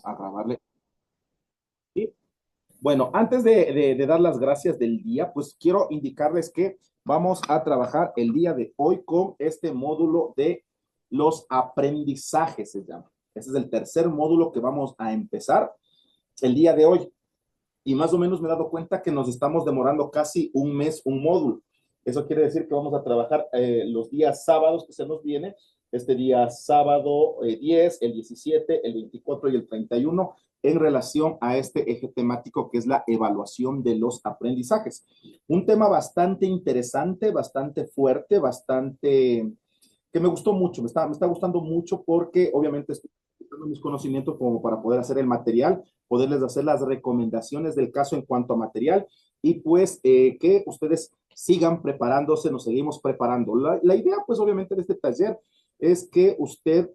a grabarle. ¿Sí? Bueno, antes de dar las gracias del día, pues quiero indicarles que vamos a trabajar el día de hoy con este módulo de los aprendizajes, se llama. Ese es el tercer módulo que vamos a empezar el día de hoy. Y más o menos me he dado cuenta que nos estamos demorando casi un mes, un módulo. Eso quiere decir que vamos a trabajar los días sábados que se nos viene, este día sábado 10, el 17, el 24 y el 31, en relación a este eje temático que es la evaluación de los aprendizajes. Un tema bastante interesante, bastante fuerte, bastante que me gustó mucho, me está gustando mucho porque obviamente estoy utilizando mis conocimientos como para poder hacer el material, poderles hacer las recomendaciones del caso en cuanto a material y pues que ustedes sigan preparándose, nos seguimos preparando. La idea pues obviamente de este taller es que usted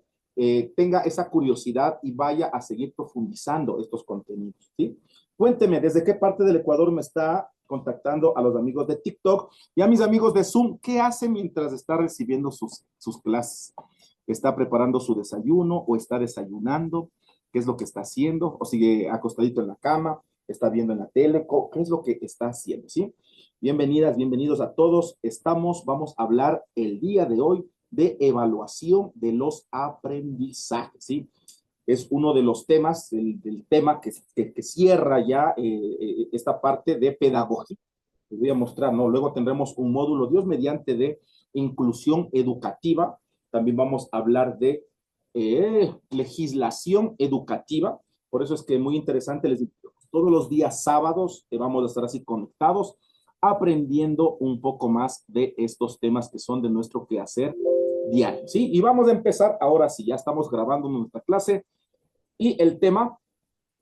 tenga esa curiosidad y vaya a seguir profundizando estos contenidos, ¿sí? Cuénteme, ¿desde qué parte del Ecuador me está contactando a los amigos de TikTok y a mis amigos de Zoom? ¿Qué hace mientras está recibiendo sus clases? ¿Está preparando su desayuno o está desayunando? ¿Qué es lo que está haciendo? ¿O sigue acostadito en la cama? ¿Está viendo en la tele? ¿Qué es lo que está haciendo? ¿Sí? Bienvenidas, bienvenidos a todos. Vamos a hablar el día de hoy de evaluación de los aprendizajes, ¿sí? Es uno de los temas, el tema que cierra ya esta parte de pedagogía. Les voy a mostrar, ¿no? Luego tendremos un módulo, Dios mediante, de inclusión educativa. También vamos a hablar de legislación educativa. Por eso es que es muy interesante, les digo, todos los días sábados vamos a estar así conectados, aprendiendo un poco más de estos temas que son de nuestro quehacer diario, ¿sí? Y vamos a empezar ahora sí, ya estamos grabando nuestra clase y el tema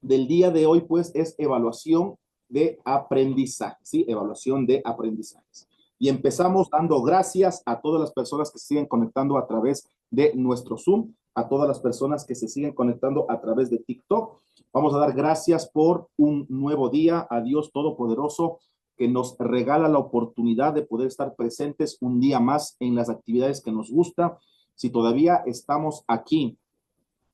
del día de hoy, pues, es evaluación de aprendizaje, ¿sí? Evaluación de aprendizajes. Y empezamos dando gracias a todas las personas que se siguen conectando a través de nuestro Zoom, a todas las personas que se siguen conectando a través de TikTok. Vamos a dar gracias por un nuevo día, a Dios Todopoderoso, que nos regala la oportunidad de poder estar presentes un día más en las actividades que nos gusta. Si todavía estamos aquí,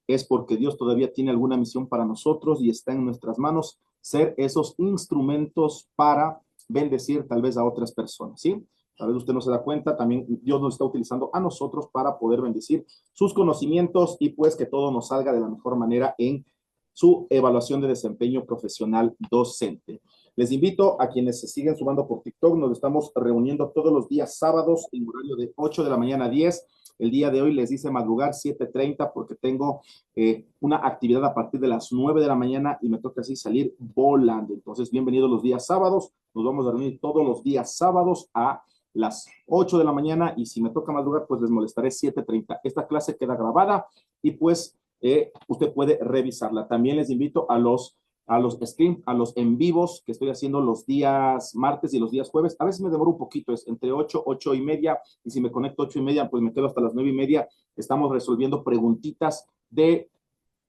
es porque Dios todavía tiene alguna misión para nosotros y está en nuestras manos ser esos instrumentos para bendecir tal vez a otras personas, ¿sí? Tal vez usted no se da cuenta, también Dios nos está utilizando a nosotros para poder bendecir sus conocimientos y pues que todo nos salga de la mejor manera en su evaluación de desempeño profesional docente. Les invito a quienes se siguen sumando por TikTok, nos estamos reuniendo todos los días sábados en horario de 8 de la mañana a 10. El día de hoy les hice madrugar 7:30 porque tengo una actividad a partir de las 9 de la mañana y me toca así salir volando. Entonces, bienvenidos los días sábados. Nos vamos a reunir todos los días sábados a las 8 de la mañana y si me toca madrugar, pues les molestaré 7:30. Esta clase queda grabada y pues usted puede revisarla. También les invito a los streams, a los en vivos que estoy haciendo los días martes y los días jueves. A veces me demoro un poquito, es entre 8, 8:30, y si me conecto 8:30, pues me quedo hasta las 9:30. Estamos resolviendo preguntitas de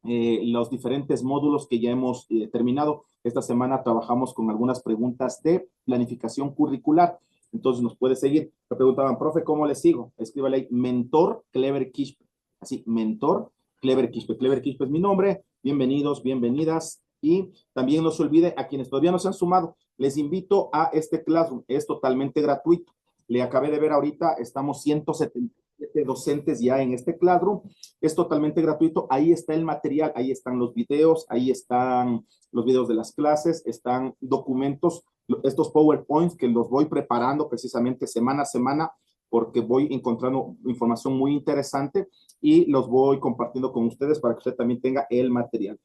los diferentes módulos que ya hemos terminado. Esta semana trabajamos con algunas preguntas de planificación curricular. Entonces nos puede seguir. Me preguntaban, profe, ¿cómo le sigo? Escríbale ahí, Mentor Clever Quispe. Así, Mentor Clever Quispe. Clever Quispe es mi nombre. Bienvenidos, bienvenidas. Y también no se olvide, a quienes todavía no se han sumado, les invito a este Classroom. Es totalmente gratuito. Le acabé de ver ahorita, estamos 177 docentes ya en este Classroom. Es totalmente gratuito. Ahí está el material, ahí están los videos, ahí están los videos de las clases, están documentos, estos PowerPoints que los voy preparando precisamente semana a semana porque voy encontrando información muy interesante y los voy compartiendo con ustedes para que usted también tenga el material.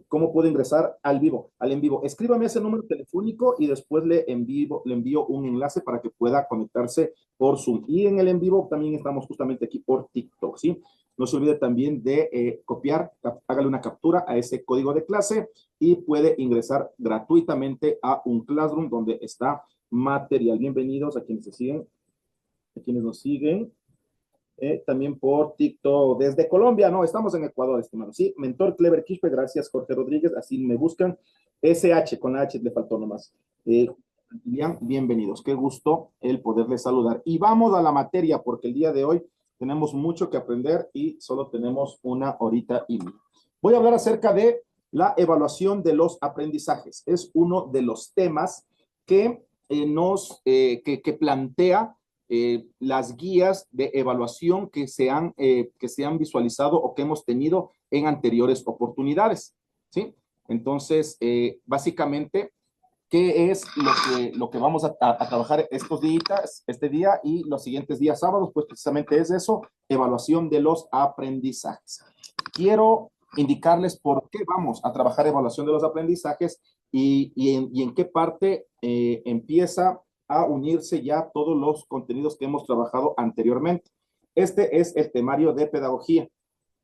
¿Cómo puedo ingresar al vivo? Al en vivo. Escríbame ese número telefónico y después le envío un enlace para que pueda conectarse por Zoom. Y en el en vivo también estamos justamente aquí por TikTok, ¿sí? No se olvide también de copiar, hágale una captura a ese código de clase y puede ingresar gratuitamente a un Classroom donde está material. Bienvenidos a quienes se siguen, a quienes nos siguen. También por TikTok desde Colombia, no, estamos en Ecuador, estimado, sí, Mentor Clever Quispe, gracias Jorge Rodríguez, así me buscan, SH, con la H le faltó nomás. Bien, bienvenidos, qué gusto el poderles saludar. Y vamos a la materia, porque el día de hoy tenemos mucho que aprender y solo tenemos una horita y media. Voy a hablar acerca de la evaluación de los aprendizajes. Es uno de los temas que que plantea las guías de evaluación que se han visualizado o que hemos tenido en anteriores oportunidades, ¿sí? Entonces, básicamente, ¿qué es lo que vamos a trabajar estos días, este día y los siguientes días sábados? Pues precisamente es eso, evaluación de los aprendizajes. Quiero indicarles por qué vamos a trabajar evaluación de los aprendizajes y en qué parte empieza a unirse ya todos los contenidos que hemos trabajado anteriormente. Este es el temario de pedagogía.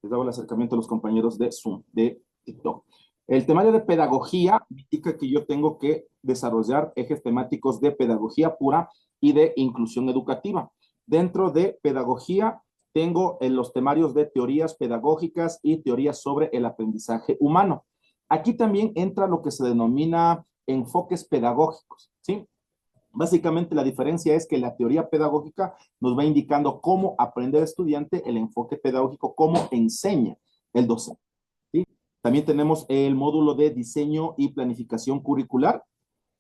Les hago el acercamiento a los compañeros de Zoom, de TikTok. El temario de pedagogía indica que yo tengo que desarrollar ejes temáticos de pedagogía pura y de inclusión educativa. Dentro de pedagogía tengo en los temarios de teorías pedagógicas y teorías sobre el aprendizaje humano. Aquí también entra lo que se denomina enfoques pedagógicos, ¿sí? Básicamente la diferencia es que la teoría pedagógica nos va indicando cómo aprende el estudiante, el enfoque pedagógico, cómo enseña el docente, ¿sí? También tenemos el módulo de diseño y planificación curricular,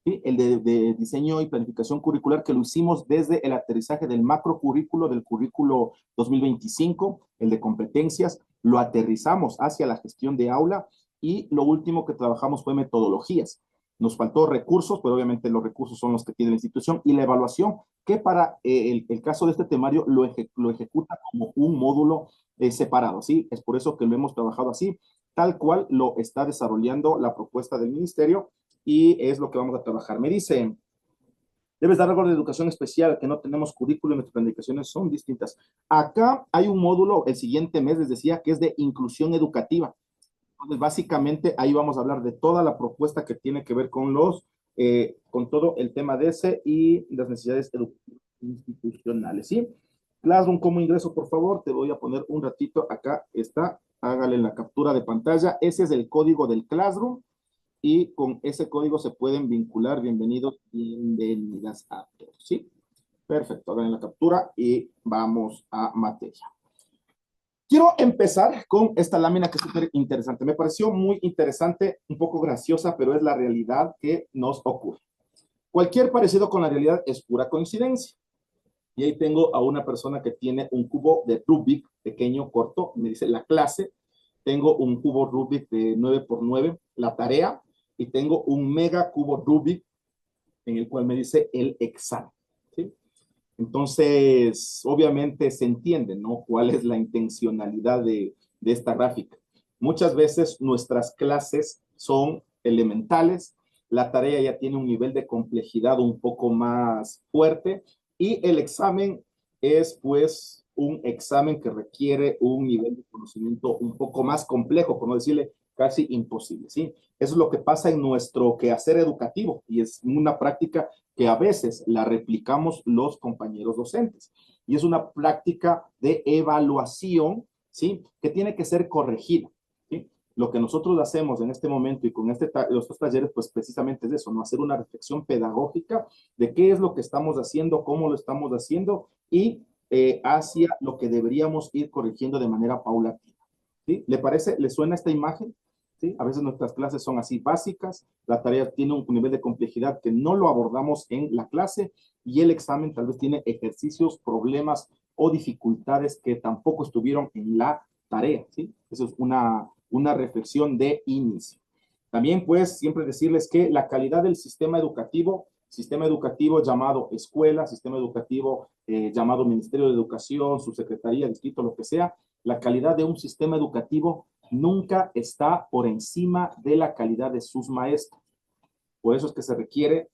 ¿sí? El de diseño y planificación curricular que lo hicimos desde el aterrizaje del macrocurrículo, del currículo 2025, el de competencias, lo aterrizamos hacia la gestión de aula y lo último que trabajamos fue metodologías. Nos faltó recursos, pero obviamente los recursos son los que tiene la institución y la evaluación, que para el caso de este temario lo ejecuta como un módulo separado, ¿sí? Es por eso que lo hemos trabajado así, tal cual lo está desarrollando la propuesta del ministerio y es lo que vamos a trabajar. Me dice, debes dar algo de educación especial, que no tenemos currículo y nuestras planificaciones son distintas. Acá hay un módulo, el siguiente mes les decía, que es de inclusión educativa. Entonces, básicamente, ahí vamos a hablar de toda la propuesta que tiene que ver con con todo el tema de ese y las necesidades institucionales, ¿sí? Classroom como ingreso, por favor, te voy a poner un ratito, acá está, hágale la captura de pantalla, ese es el código del Classroom y con ese código se pueden vincular, bienvenidos, bienvenidas a todos, ¿sí? Perfecto, hagan la captura y vamos a materia. Quiero empezar con esta lámina que es súper interesante. Me pareció muy interesante, un poco graciosa, pero es la realidad que nos ocurre. Cualquier parecido con la realidad es pura coincidencia. Y ahí tengo a una persona que tiene un cubo de Rubik pequeño, corto, me dice la clase. Tengo un cubo Rubik de 9 por 9, la tarea, y tengo un mega cubo Rubik en el cual me dice el examen. ¿Sí? Entonces, obviamente se entiende, ¿no? ¿Cuál es la intencionalidad de esta gráfica? Muchas veces nuestras clases son elementales, la tarea ya tiene un nivel de complejidad un poco más fuerte y el examen es pues un examen que requiere un nivel de conocimiento un poco más complejo, por no decirle casi imposible, ¿sí? Eso es lo que pasa en nuestro quehacer educativo y es una práctica que a veces la replicamos los compañeros docentes. Y es una práctica de evaluación, ¿sí? Que tiene que ser corregida, ¿sí? Lo que nosotros hacemos en este momento y con estos talleres, pues precisamente es eso, ¿no? Hacer una reflexión pedagógica de qué es lo que estamos haciendo, cómo lo estamos haciendo y hacia lo que deberíamos ir corrigiendo de manera paulatina, ¿sí? ¿Le parece? ¿Le suena esta imagen? ¿Sí? A veces nuestras clases son así básicas, la tarea tiene un nivel de complejidad que no lo abordamos en la clase y el examen tal vez tiene ejercicios, problemas o dificultades que tampoco estuvieron en la tarea, ¿sí? Eso es una reflexión de inicio. También pues siempre decirles que la calidad del sistema educativo llamado escuela, sistema educativo llamado Ministerio de Educación, subsecretaría, distrito, lo que sea, la calidad de un sistema educativo nunca está por encima de la calidad de sus maestros. Por eso es que se requiere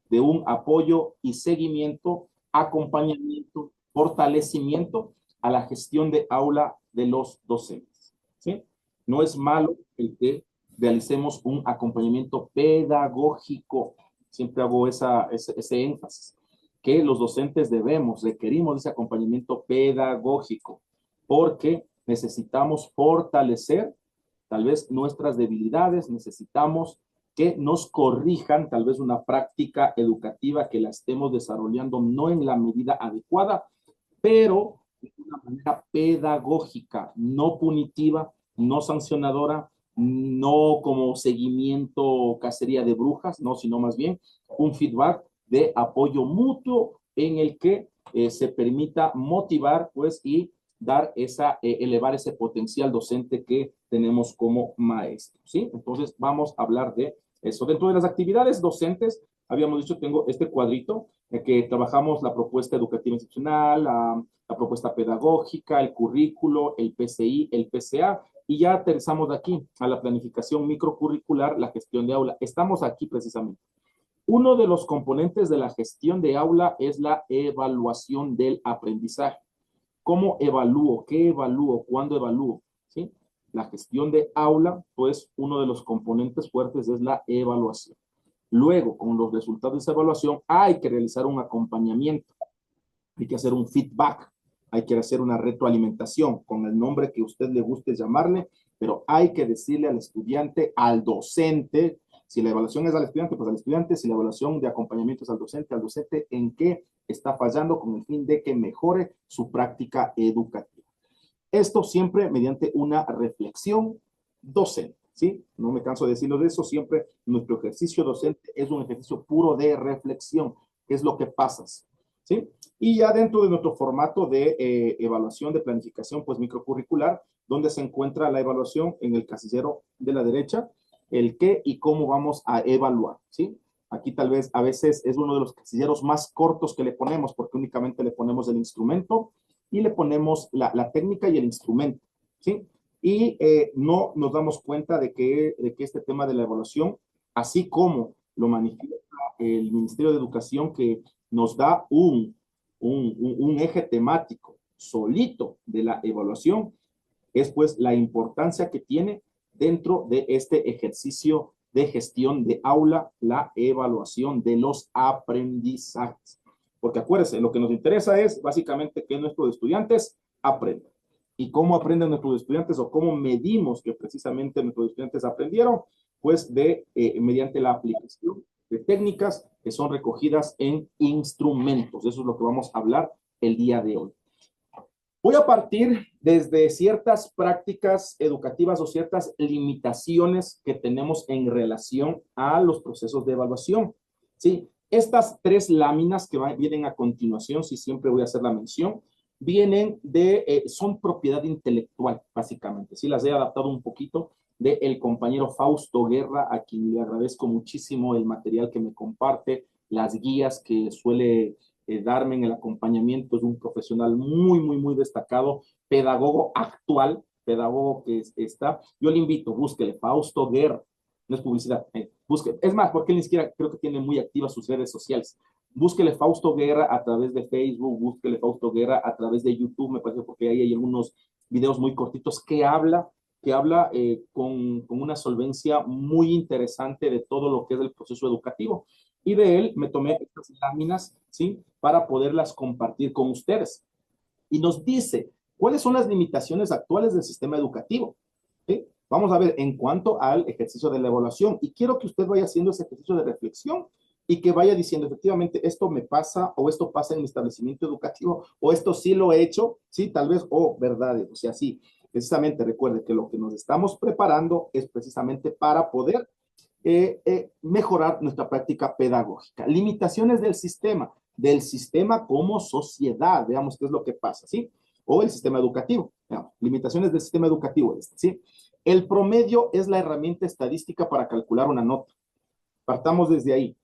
de un apoyo y seguimiento, acompañamiento, fortalecimiento a la gestión de aula de los docentes, ¿sí? No es malo el que realicemos un acompañamiento pedagógico. Siempre hago ese énfasis, que los docentes requerimos ese acompañamiento pedagógico, porque necesitamos fortalecer tal vez nuestras debilidades, necesitamos que nos corrijan tal vez una práctica educativa que la estemos desarrollando no en la medida adecuada, pero de una manera pedagógica, no punitiva, no sancionadora, no como seguimiento o cacería de brujas, no, sino más bien un feedback de apoyo mutuo en el que se permita motivar, pues, y dar elevar ese potencial docente que tenemos como maestro, ¿sí? Entonces, vamos a hablar de eso. Dentro de las actividades docentes, habíamos dicho, tengo este cuadrito en que trabajamos la propuesta educativa institucional, la propuesta pedagógica, el currículo, el PCI, el PCA, y ya aterrizamos de aquí a la planificación microcurricular, la gestión de aula. Estamos aquí precisamente. Uno de los componentes de la gestión de aula es la evaluación del aprendizaje. ¿Cómo evalúo? ¿Qué evalúo? ¿Cuándo evalúo? ¿Sí? La gestión de aula, pues uno de los componentes fuertes es la evaluación. Luego, con los resultados de esa evaluación, hay que realizar un acompañamiento, hay que hacer un feedback, hay que hacer una retroalimentación con el nombre que a usted le guste llamarle, pero hay que decirle al estudiante, al docente, si la evaluación es al estudiante, pues al estudiante, si la evaluación de acompañamiento es al docente en qué está fallando con el fin de que mejore su práctica educativa. Esto siempre mediante una reflexión docente, ¿sí? No me canso de decirlo de eso, siempre nuestro ejercicio docente es un ejercicio puro de reflexión, ¿qué es lo que pasas? ¿Sí? Y ya dentro de nuestro formato de evaluación de planificación, pues microcurricular, donde se encuentra la evaluación en el casillero de la derecha, el qué y cómo vamos a evaluar, ¿sí? Aquí tal vez a veces es uno de los casilleros más cortos que le ponemos, porque únicamente le ponemos el instrumento y le ponemos la técnica y el instrumento, ¿sí? Y no nos damos cuenta de que este tema de la evaluación, así como lo manifiesta el Ministerio de Educación, que nos da un eje temático solito de la evaluación, es pues la importancia que tiene dentro de este ejercicio de gestión de aula, la evaluación de los aprendizajes. Porque acuérdense, lo que nos interesa es básicamente que nuestros estudiantes aprendan. ¿Y cómo aprenden nuestros estudiantes o cómo medimos que precisamente nuestros estudiantes aprendieron? Pues mediante la aplicación de técnicas que son recogidas en instrumentos. Eso es lo que vamos a hablar el día de hoy. Voy a partir desde ciertas prácticas educativas o ciertas limitaciones que tenemos en relación a los procesos de evaluación. ¿Sí? Estas tres láminas que vienen a continuación, si siempre voy a hacer la mención, son propiedad intelectual, básicamente. Sí, las he adaptado un poquito del compañero Fausto Guerra, a quien le agradezco muchísimo el material que me comparte, las guías que suele darme en el acompañamiento. Es un profesional muy, muy, muy destacado, pedagogo actual, pedagogo que está. Yo le invito, búsquele, Fausto Guerra, no es publicidad, busque. Es más, porque él ni siquiera creo que tiene muy activas sus redes sociales. Búsquele Fausto Guerra a través de Facebook, búsquele Fausto Guerra a través de YouTube, me parece, porque ahí hay algunos videos muy cortitos con una solvencia muy interesante de todo lo que es el proceso educativo. Y de él me tomé estas láminas, ¿sí? Para poderlas compartir con ustedes. Y nos dice, ¿cuáles son las limitaciones actuales del sistema educativo? ¿Sí? Vamos a ver en cuanto al ejercicio de la evaluación. Y quiero que usted vaya haciendo ese ejercicio de reflexión y que vaya diciendo, efectivamente, esto me pasa o esto pasa en mi establecimiento educativo o esto sí lo he hecho, sí, tal vez, verdades, o sea, sí. Precisamente recuerde que lo que nos estamos preparando es precisamente para poder mejorar nuestra práctica pedagógica. Limitaciones del sistema como sociedad, veamos qué es lo que pasa, ¿sí? O el sistema educativo, veamos, limitaciones del sistema educativo, ¿sí? El promedio es la herramienta estadística para calcular una nota. Partamos desde ahí.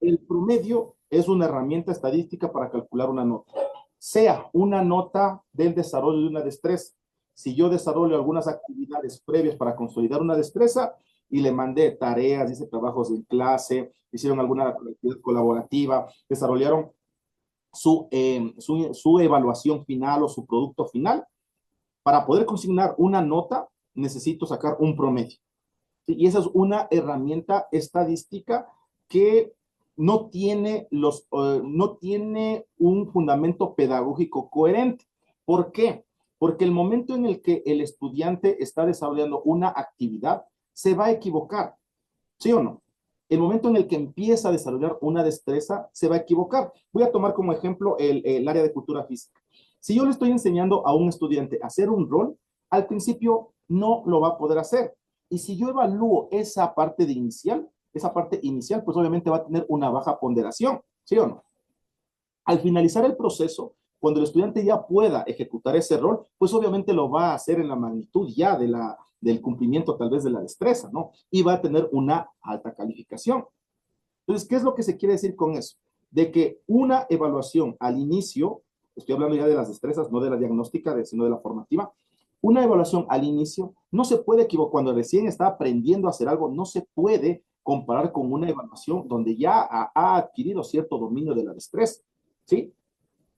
El promedio es una herramienta estadística para calcular una nota. Sea una nota del desarrollo de una destreza. Si yo desarrollo algunas actividades previas para consolidar una destreza y le mandé tareas, hice trabajos en clase, hicieron alguna actividad colaborativa, desarrollaron su evaluación final o su producto final, para poder consignar una nota necesito sacar un promedio. Y esa es una herramienta estadística que no tiene un fundamento pedagógico coherente. ¿Por qué? Porque el momento en el que el estudiante está desarrollando una actividad, se va a equivocar, ¿sí o no? El momento en el que empieza a desarrollar una destreza, se va a equivocar. Voy a tomar como ejemplo el área de cultura física. Si yo le estoy enseñando a un estudiante a hacer un rol, al principio no lo va a poder hacer. Y si yo evalúo esa parte inicial, pues obviamente va a tener una baja ponderación, ¿sí o no? Al finalizar el proceso, cuando el estudiante ya pueda ejecutar ese rol, pues obviamente lo va a hacer en la magnitud ya del cumplimiento tal vez de la destreza, ¿no? Y va a tener una alta calificación. Entonces, ¿qué es lo que se quiere decir con eso? De que una evaluación al inicio, estoy hablando ya de las destrezas, no de la diagnóstica, sino de la formativa, una evaluación al inicio no se puede equivocar, cuando recién está aprendiendo a hacer algo, no se puede comparar con una evaluación donde ya ha adquirido cierto dominio de la destreza, ¿sí?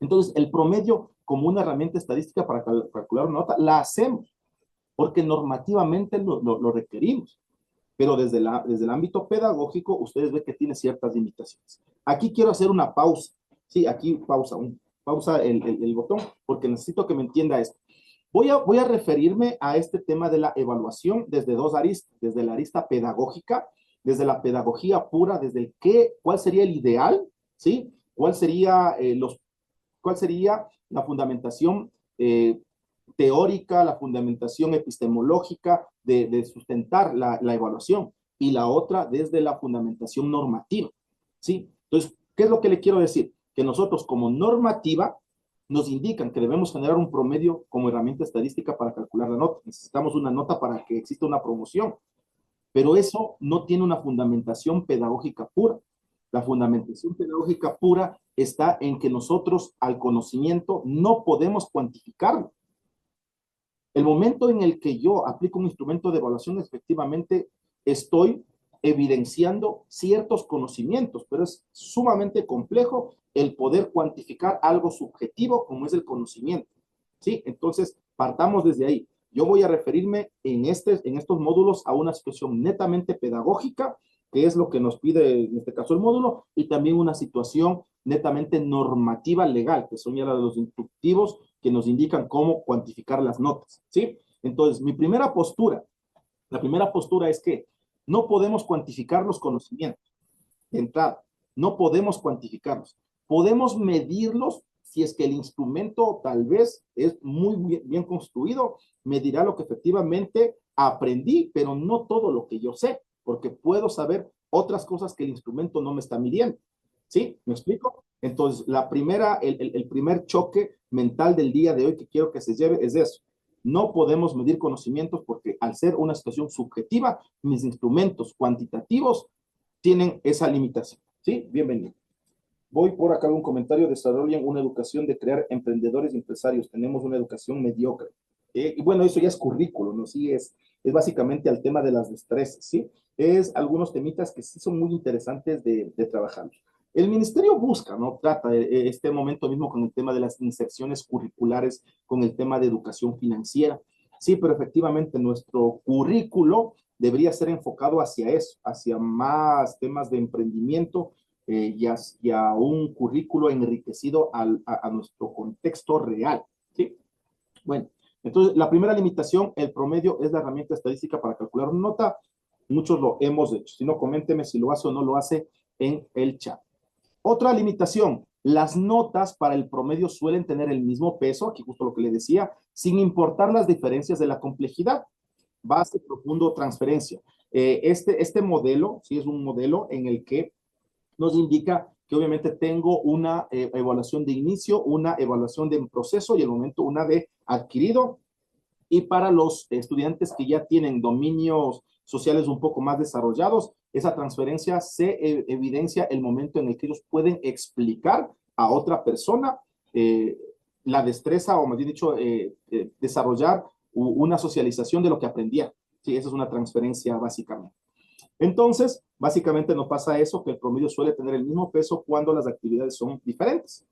Entonces, el promedio como una herramienta estadística para calcular una nota, la hacemos, porque normativamente lo requerimos, pero desde el ámbito pedagógico, ustedes ven que tiene ciertas limitaciones. Aquí quiero hacer una pausa, sí, aquí pausa el botón, porque necesito que me entienda esto. Voy a referirme a este tema de la evaluación desde dos aristas, desde la arista pedagógica, desde la pedagogía pura, desde cuál sería el ideal, ¿sí? Cuál sería la fundamentación teórica, la fundamentación epistemológica de sustentar la evaluación, y la otra desde la fundamentación normativa, ¿sí? Entonces, ¿qué es lo que le quiero decir? Que nosotros como normativa nos indican que debemos generar un promedio como herramienta estadística para calcular la nota. Necesitamos una nota para que exista una promoción, pero eso no tiene una fundamentación pedagógica pura. La fundamentación pedagógica pura está en que nosotros al conocimiento no podemos cuantificarlo. El momento en el que yo aplico un instrumento de evaluación, efectivamente estoy evidenciando ciertos conocimientos, pero es sumamente complejo el poder cuantificar algo subjetivo como es el conocimiento, ¿sí? Entonces, partamos desde ahí. Yo voy a referirme en estos módulos a una situación netamente pedagógica, que es lo que nos pide en este caso el módulo, y también una situación netamente normativa legal, que son ya los instructivos que nos indican cómo cuantificar las notas, ¿sí? Entonces, la primera postura es que no podemos cuantificar los conocimientos de entrada, no podemos cuantificarlos. Podemos medirlos si es que el instrumento tal vez es muy bien construido, medirá lo que efectivamente aprendí, pero no todo lo que yo sé, porque puedo saber otras cosas que el instrumento no me está midiendo. ¿Sí? ¿Me explico? Entonces, el primer choque mental del día de hoy que quiero que se lleve es eso. No podemos medir conocimientos porque al ser una situación subjetiva, mis instrumentos cuantitativos tienen esa limitación. ¿Sí? Bienvenido. Voy por acá un comentario. Desarrollan una educación de crear emprendedores y empresarios. Tenemos una educación mediocre. Y bueno, eso ya es currículo, ¿no? Sí, es básicamente al tema de las destrezas, ¿sí? Es algunos temitas que sí son muy interesantes de trabajar. El ministerio busca, ¿no? Trata este momento mismo con el tema de las inserciones curriculares, con el tema de educación financiera. Sí, pero efectivamente nuestro currículo debería ser enfocado hacia eso, hacia más temas de emprendimiento, y a un currículo enriquecido a nuestro contexto real, ¿sí? Bueno, entonces la primera limitación, el promedio es la herramienta estadística para calcular una nota. Muchos lo hemos hecho. Si no, coménteme si lo hace o no lo hace en el chat. Otra limitación, las notas para el promedio suelen tener el mismo peso, aquí justo lo que le decía, sin importar las diferencias de la complejidad. Base, profundo, transferencia. Este modelo, sí, es un modelo en el que nos indica que obviamente tengo una evaluación de inicio, una evaluación de proceso y el momento una de adquirido. Y para los estudiantes que ya tienen dominios sociales un poco más desarrollados, esa transferencia se evidencia el momento en el que ellos pueden explicar a otra persona la destreza, o más bien dicho, desarrollar una socialización de lo que aprendía. Sí, esa es una transferencia básicamente. Entonces, básicamente nos pasa eso, que el promedio suele tener el mismo peso cuando las actividades son diferentes.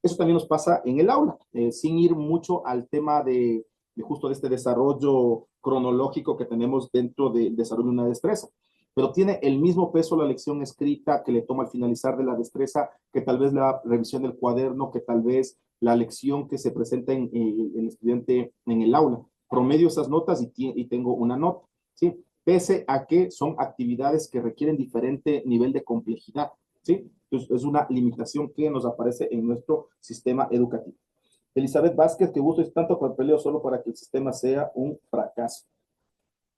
Eso también nos pasa en el aula, sin ir mucho al tema de justo de este desarrollo cronológico que tenemos dentro del desarrollo de una destreza. Pero tiene el mismo peso la lección escrita que le toma al finalizar de la destreza, que tal vez la revisión del cuaderno, que tal vez la lección que se presenta en el estudiante en el aula. Promedio esas notas y tengo una nota, ¿sí? Pese a que son actividades que requieren diferente nivel de complejidad, ¿sí? Entonces, es una limitación que nos aparece en nuestro sistema educativo. Elizabeth Vázquez, que gusto es tanto papeleo solo para que el sistema sea un fracaso.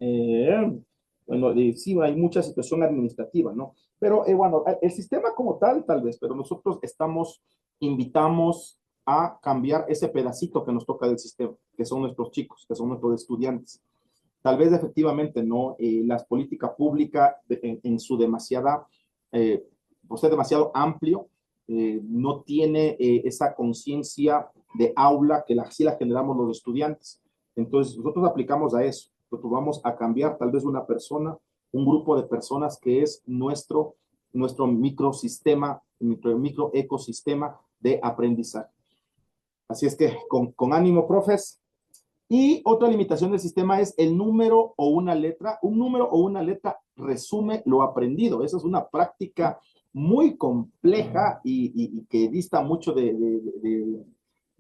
Eh, bueno, sí, hay mucha situación administrativa, ¿no? Pero bueno, el sistema como tal vez, pero nosotros invitamos a cambiar ese pedacito que nos toca del sistema, que son nuestros chicos, que son nuestros estudiantes. Tal vez efectivamente, ¿no? Las políticas públicas en su demasiada, por ser demasiado amplio, no tiene esa conciencia de aula que sí la generamos los estudiantes. Entonces, nosotros aplicamos a eso. Nosotros vamos a cambiar tal vez una persona, un grupo de personas que es nuestro microsistema, nuestro microecosistema de aprendizaje. Así es que con ánimo, profes. Y otra limitación del sistema es el número o una letra. Un número o una letra resume lo aprendido. Esa es una práctica muy compleja y que dista mucho de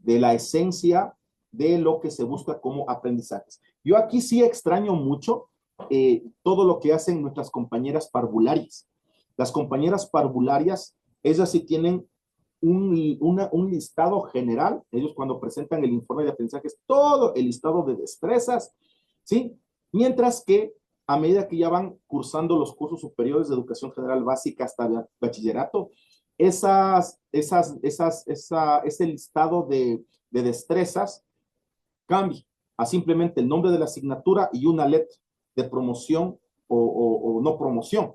la esencia de lo que se busca como aprendizajes. Yo aquí sí extraño mucho todo lo que hacen nuestras compañeras parvularias. Las compañeras parvularias, ellas sí tienen un listado general. Ellos cuando presentan el informe de aprendizaje es todo el listado de destrezas, ¿sí? Mientras que a medida que ya van cursando los cursos superiores de educación general básica hasta bachillerato, ese listado de destrezas cambia a simplemente el nombre de la asignatura y una letra de promoción o no promoción,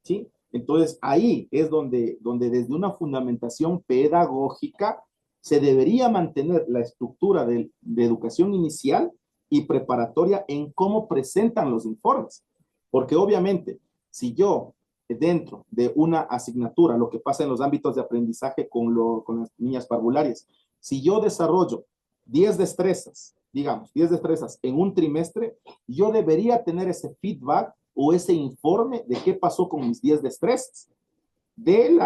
¿sí? Entonces ahí es donde desde una fundamentación pedagógica se debería mantener la estructura de educación inicial y preparatoria en cómo presentan los informes. Porque obviamente, si yo dentro de una asignatura, lo que pasa en los ámbitos de aprendizaje con las niñas parvularias, si yo desarrollo 10 destrezas, digamos, 10 destrezas en un trimestre, yo debería tener ese feedback o ese informe de qué pasó con mis 10 destrezas del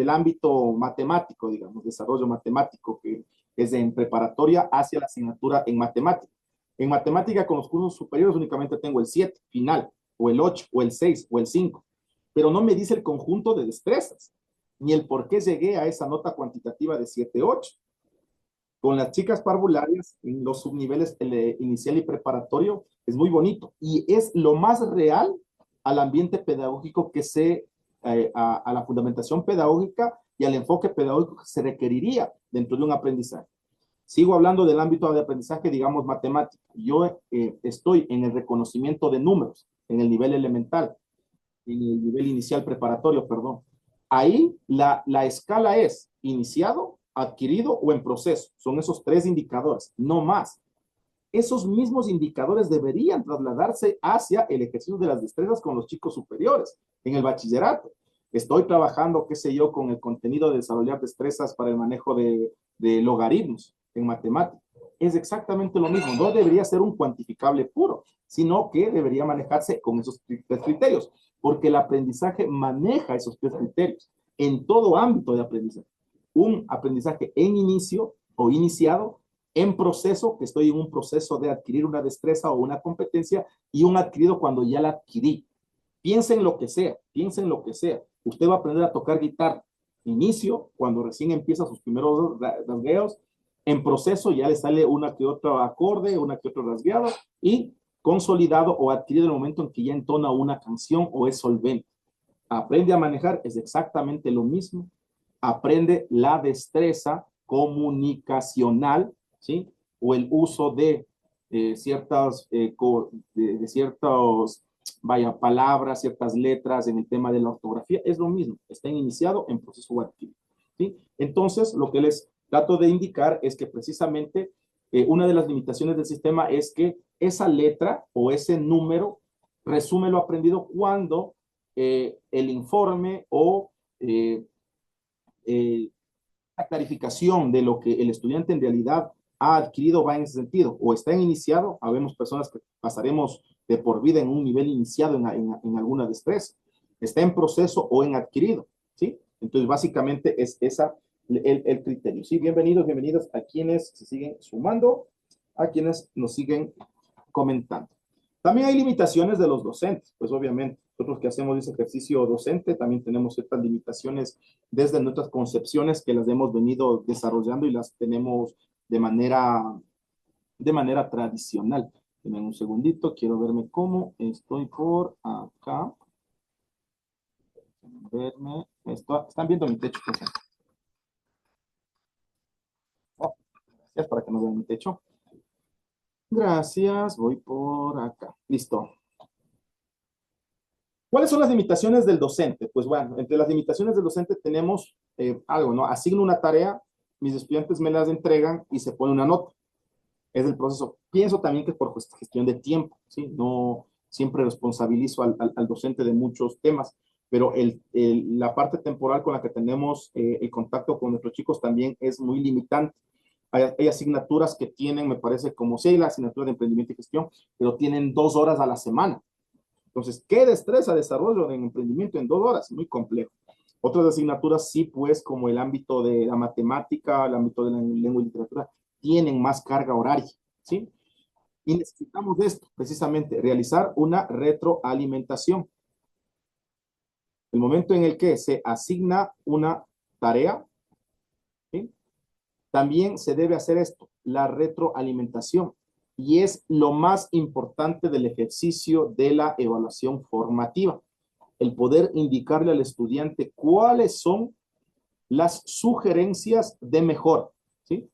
ámbito matemático, digamos, desarrollo matemático, que es en preparatoria hacia la asignatura en matemática. En matemática con los cursos superiores únicamente tengo el 7 final, o el 8 o el 6 o el 5, pero no me dice el conjunto de destrezas, ni el por qué llegué a esa nota cuantitativa de 7, 8. Con las chicas parvularias en los subniveles inicial y preparatorio es muy bonito y es lo más real al ambiente pedagógico a la fundamentación pedagógica y al enfoque pedagógico que se requeriría dentro de un aprendizaje. Sigo hablando del ámbito de aprendizaje, digamos, matemático. Yo estoy en el reconocimiento de números, en el nivel elemental, en el nivel inicial preparatorio, perdón. Ahí la escala es iniciado, adquirido o en proceso. Son esos tres indicadores, no más. Esos mismos indicadores deberían trasladarse hacia el ejercicio de las destrezas con los chicos superiores en el bachillerato. Estoy trabajando, qué sé yo, con el contenido de desarrollar destrezas para el manejo de logaritmos en matemáticas. Es exactamente lo mismo. No debería ser un cuantificable puro, sino que debería manejarse con esos tres criterios, porque el aprendizaje maneja esos tres criterios en todo ámbito de aprendizaje. Un aprendizaje en inicio o iniciado, en proceso, que estoy en un proceso de adquirir una destreza o una competencia, y un adquirido cuando ya la adquirí. Piensen lo que sea, piensen lo que sea. Usted va a aprender a tocar guitarra. Inicio, cuando recién empieza sus primeros rasgueos. En proceso ya le sale una que otra acorde, una que otro rasgueado, y consolidado o adquirido en el momento en que ya entona una canción o es solvente. Aprende a manejar, es exactamente lo mismo. Aprende la destreza comunicacional, ¿sí? O el uso de ciertos, vaya, palabras, ciertas letras en el tema de la ortografía, es lo mismo, está iniciado en proceso o adquirido, ¿sí? Entonces, lo que les trato de indicar es que precisamente una de las limitaciones del sistema es que esa letra o ese número resume lo aprendido cuando el informe o la clarificación de lo que el estudiante en realidad ha adquirido va en ese sentido, o está en iniciado, habemos personas que pasaremos de por vida en un nivel iniciado en alguna destreza, está en proceso o en adquirido, ¿sí? Entonces, básicamente es el criterio, ¿sí? Bienvenidos, bienvenidos a quienes se siguen sumando, a quienes nos siguen comentando. También hay limitaciones de los docentes, pues obviamente, nosotros que hacemos ese ejercicio docente también tenemos ciertas limitaciones desde nuestras concepciones que las hemos venido desarrollando y las tenemos de manera tradicional. Denme un segundito, quiero verme cómo estoy por acá. Están viendo mi techo, por ejemplo. Oh, gracias para que no vean mi techo. Gracias, voy por acá. Listo. ¿Cuáles son las limitaciones del docente? Pues bueno, entre las limitaciones del docente tenemos algo, ¿no? Asigno una tarea, mis estudiantes me las entregan y se pone una nota. Es el proceso. Pienso también que es por gestión de tiempo, ¿sí? No siempre responsabilizo al docente de muchos temas, pero la parte temporal con la que tenemos el contacto con nuestros chicos también es muy limitante. Hay asignaturas que tienen, me parece, como si hay la asignatura de emprendimiento y gestión, pero tienen 2 horas a la semana. Entonces, ¿qué destreza desarrollo en emprendimiento en 2 horas? Muy complejo. Otras asignaturas sí, pues, como el ámbito de la matemática, el ámbito de la lengua y literatura, tienen más carga horaria, ¿sí? Y necesitamos de esto, precisamente, realizar una retroalimentación. El momento en el que se asigna una tarea, ¿sí? También se debe hacer esto, la retroalimentación. Y es lo más importante del ejercicio de la evaluación formativa. El poder indicarle al estudiante cuáles son las sugerencias de mejora, ¿sí?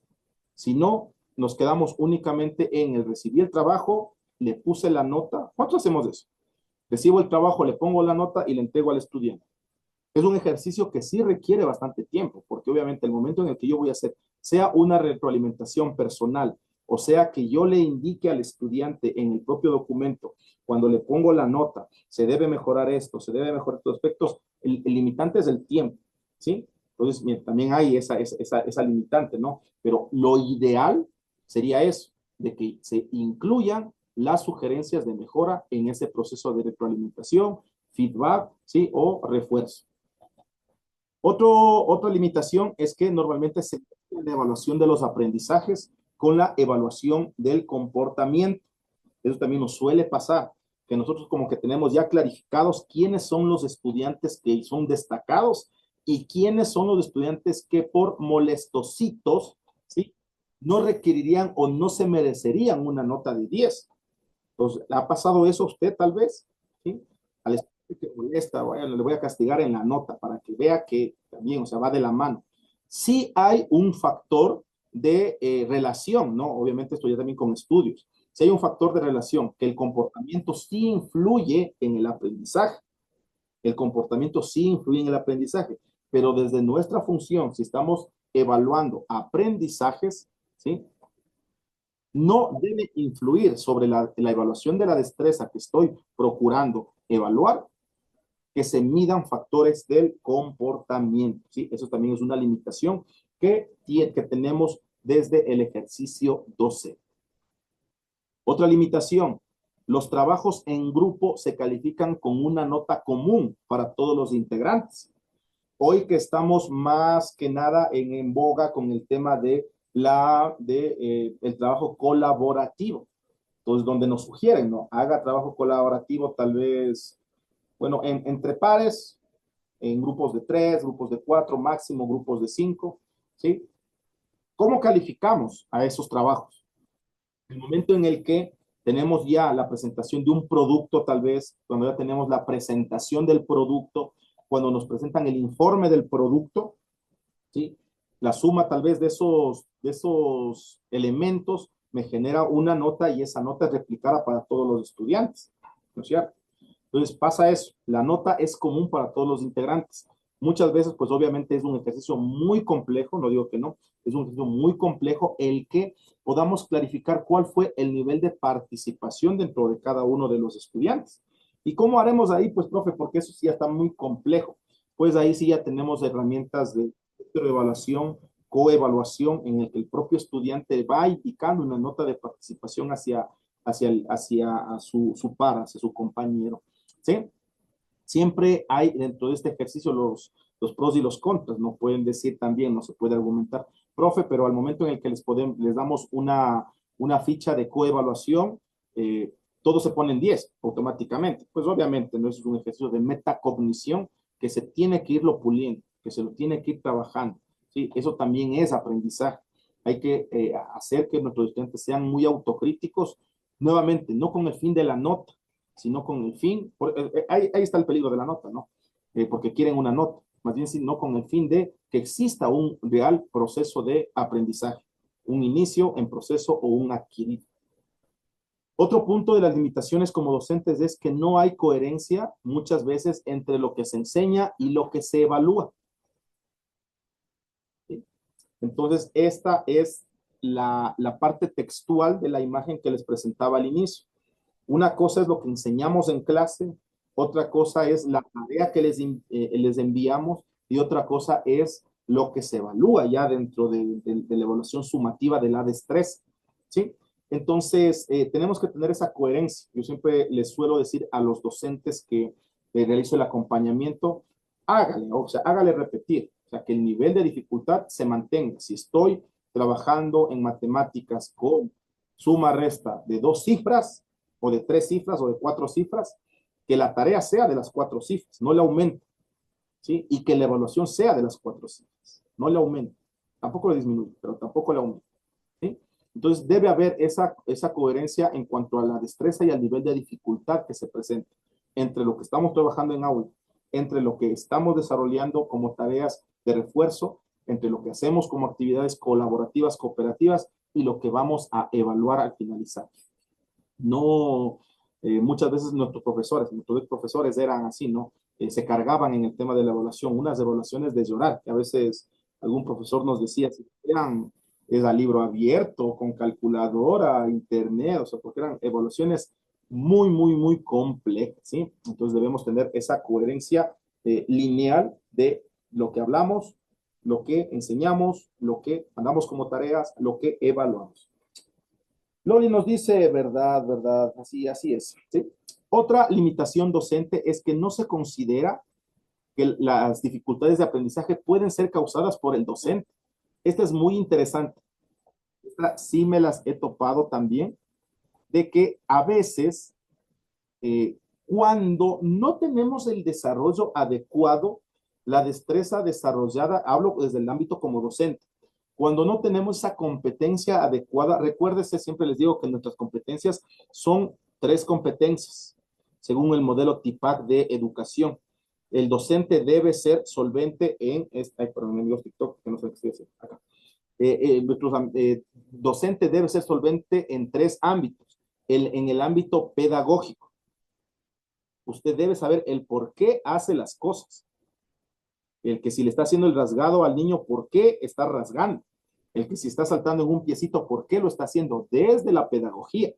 Si no, nos quedamos únicamente en el recibir el trabajo, le puse la nota. ¿Cuántos hacemos eso? Recibo el trabajo, le pongo la nota y le entrego al estudiante. Es un ejercicio que sí requiere bastante tiempo, porque obviamente el momento en el que yo voy a hacer, sea una retroalimentación personal, o sea que yo le indique al estudiante en el propio documento, cuando le pongo la nota, se debe mejorar esto, se debe mejorar estos aspectos, el limitante es el tiempo, ¿sí? Entonces, también hay esa limitante, ¿no? Pero lo ideal sería eso, de que se incluyan las sugerencias de mejora en ese proceso de retroalimentación, feedback, ¿sí? O refuerzo. Otra limitación es que normalmente se mezcla la evaluación de los aprendizajes con la evaluación del comportamiento. Eso también nos suele pasar, que nosotros como que tenemos ya clarificados quiénes son los estudiantes que son destacados y quiénes son los estudiantes que por molestositos, ¿sí? No requerirían o no se merecerían una nota de 10. Entonces, ¿ha pasado eso a usted tal vez? ¿Sí? Al estudiante que molesta, bueno, le voy a castigar en la nota para que vea que también, o sea, va de la mano. Sí hay un factor de relación, ¿no? Obviamente esto ya también con estudios. Si hay un factor de relación, que el comportamiento sí influye en el aprendizaje. El comportamiento sí influye en el aprendizaje, pero desde nuestra función, si estamos evaluando aprendizajes, ¿sí? No debe influir sobre la evaluación de la destreza que estoy procurando evaluar, que se midan factores del comportamiento, ¿sí? Eso también es una limitación que tenemos desde el ejercicio 12. Otra limitación, los trabajos en grupo se califican con una nota común para todos los integrantes. Hoy que estamos más que nada en boga con el tema de el trabajo colaborativo. Entonces, donde nos sugieren, ¿no? Haga trabajo colaborativo tal vez, bueno, entre pares, en grupos de 3, grupos de 4, máximo grupos de 5, ¿sí? ¿Cómo calificamos a esos trabajos? El momento en el que tenemos ya la presentación de un producto, tal vez, cuando ya tenemos la presentación del producto, cuando nos presentan el informe del producto, ¿sí? La suma tal vez de esos elementos me genera una nota y esa nota es replicada para todos los estudiantes, ¿no es cierto? Entonces pasa eso, la nota es común para todos los integrantes. Muchas veces, pues obviamente es un ejercicio muy complejo, no digo que no, es un ejercicio muy complejo el que podamos clarificar cuál fue el nivel de participación dentro de cada uno de los estudiantes. ¿Y cómo haremos ahí? Pues, profe, porque eso sí ya está muy complejo. Pues ahí sí ya tenemos herramientas de evaluación, coevaluación, en el que el propio estudiante va indicando una nota de participación hacia su par, hacia su compañero. ¿Sí? Siempre hay dentro de este ejercicio los pros y los contras, no pueden decir también, no se puede argumentar, profe, pero al momento en el que les damos una ficha de coevaluación, todo se pone en 10 automáticamente. Pues obviamente no es un ejercicio de metacognición que se tiene que irlo puliendo, que se lo tiene que ir trabajando. ¿Sí? Eso también es aprendizaje. Hay que hacer que nuestros estudiantes sean muy autocríticos, Nuevamente, no con el fin de la nota, sino con el fin, ahí está el peligro de la nota, ¿no? Porque quieren una nota, más bien sino con el fin de que exista un real proceso de aprendizaje, un inicio en proceso o un adquirido. Otro punto de las limitaciones como docentes es que no hay coherencia muchas veces entre lo que se enseña y lo que se evalúa. ¿Sí? Entonces, esta es la parte textual de la imagen que les presentaba al inicio. Una cosa es lo que enseñamos en clase, otra cosa es la tarea que les enviamos y otra cosa es lo que se evalúa ya dentro de la evaluación sumativa de la destreza, ¿sí? Entonces, tenemos que tener esa coherencia. Yo siempre les suelo decir a los docentes que realizo el acompañamiento, hágale, o sea, hágale repetir, o sea, que el nivel de dificultad se mantenga. Si estoy trabajando en matemáticas con suma resta de 2 cifras, o de 3 cifras, o de 4 cifras, que la tarea sea de las 4 cifras, no le aumente, ¿sí? Y que la evaluación sea de las 4 cifras, no le aumente. Tampoco le disminuye, pero tampoco le aumente, ¿sí? Entonces, debe haber esa coherencia en cuanto a la destreza y al nivel de dificultad que se presenta entre lo que estamos trabajando en aula, entre lo que estamos desarrollando como tareas de refuerzo, entre lo que hacemos como actividades colaborativas, cooperativas y lo que vamos a evaluar al finalizar. No, muchas veces nuestros profesores eran así, ¿no? Se cargaban en el tema de la evaluación, unas evaluaciones de llorar, que a veces algún profesor nos decía, si eran era libro abierto, con calculadora, internet, o sea, porque eran evaluaciones muy, muy, muy complejas, ¿sí? Entonces debemos tener esa coherencia lineal de lo que hablamos, lo que enseñamos, lo que mandamos como tareas, lo que evaluamos. Loli nos dice, verdad, verdad, así es, ¿sí? Otra limitación docente es que no se considera que las dificultades de aprendizaje pueden ser causadas por el docente. Esta es muy interesante. Esta sí me las he topado también, de que a veces cuando no tenemos el desarrollo adecuado, la destreza desarrollada, hablo desde el ámbito como docente, cuando no tenemos esa competencia adecuada, recuérdese, siempre les digo que nuestras competencias son 3 competencias, según el modelo TIPAC de educación. El docente debe ser solvente en, perdón, amigos TikTok, que no sé qué estoy haciendo acá. Docente debe ser solvente en 3 ámbitos. En el ámbito pedagógico, usted debe saber el por qué hace las cosas. El que si le está haciendo el rasgado al niño, ¿por qué está rasgando? El que si está saltando en un piecito, ¿por qué lo está haciendo? Desde la pedagogía.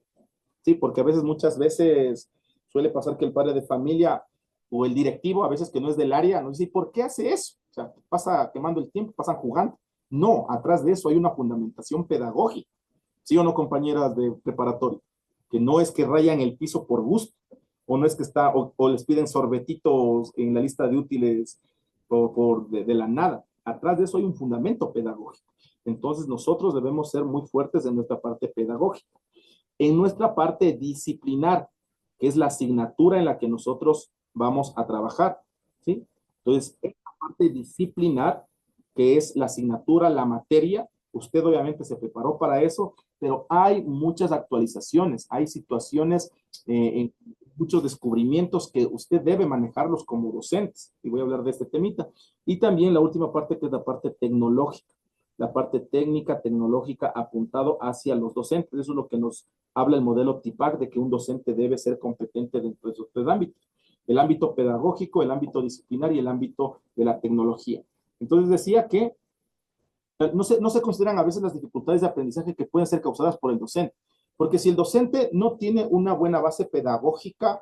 Sí, porque a veces, muchas veces suele pasar que el padre de familia o el directivo, a veces que no es del área, no dice, ¿por qué hace eso? O sea, pasa quemando el tiempo, pasan jugando. No, atrás de eso hay una fundamentación pedagógica. ¿Sí o no, compañeras de preparatorio? Que no es que rayan el piso por gusto, o no es que está, o les piden sorbetitos en la lista de útiles de la nada. Atrás de eso hay un fundamento pedagógico. Entonces nosotros debemos ser muy fuertes en nuestra parte pedagógica. En nuestra parte disciplinar, que es la asignatura en la que nosotros vamos a trabajar, ¿sí? Entonces, esta parte disciplinar, que es la asignatura, la materia, usted obviamente se preparó para eso, pero hay muchas actualizaciones, hay situaciones, muchos descubrimientos que usted debe manejarlos como docentes, y voy a hablar de este temita. Y también la última parte, que es la parte tecnológica, la parte técnica, tecnológica, apuntado hacia los docentes. Eso es lo que nos habla el modelo TIPAC, de que un docente debe ser competente dentro de esos 3 ámbitos: el ámbito pedagógico, el ámbito disciplinar y el ámbito de la tecnología. Entonces decía que no se consideran a veces las dificultades de aprendizaje que pueden ser causadas por el docente, porque si el docente no tiene una buena base pedagógica,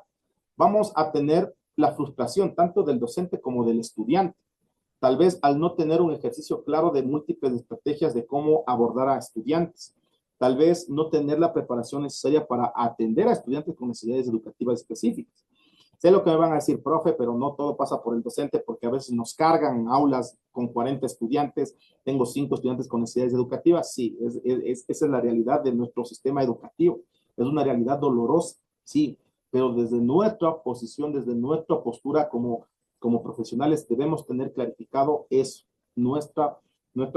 vamos a tener la frustración tanto del docente como del estudiante. Tal vez al no tener un ejercicio claro de múltiples estrategias de cómo abordar a estudiantes. Tal vez no tener la preparación necesaria para atender a estudiantes con necesidades educativas específicas. Sé lo que me van a decir, profe, pero no todo pasa por el docente, porque a veces nos cargan aulas con 40 estudiantes, tengo 5 estudiantes con necesidades educativas. Sí, esa es la realidad de nuestro sistema educativo. Es una realidad dolorosa, sí, pero desde nuestra posición, desde nuestra postura como profesionales, debemos tener clarificado eso, nuestra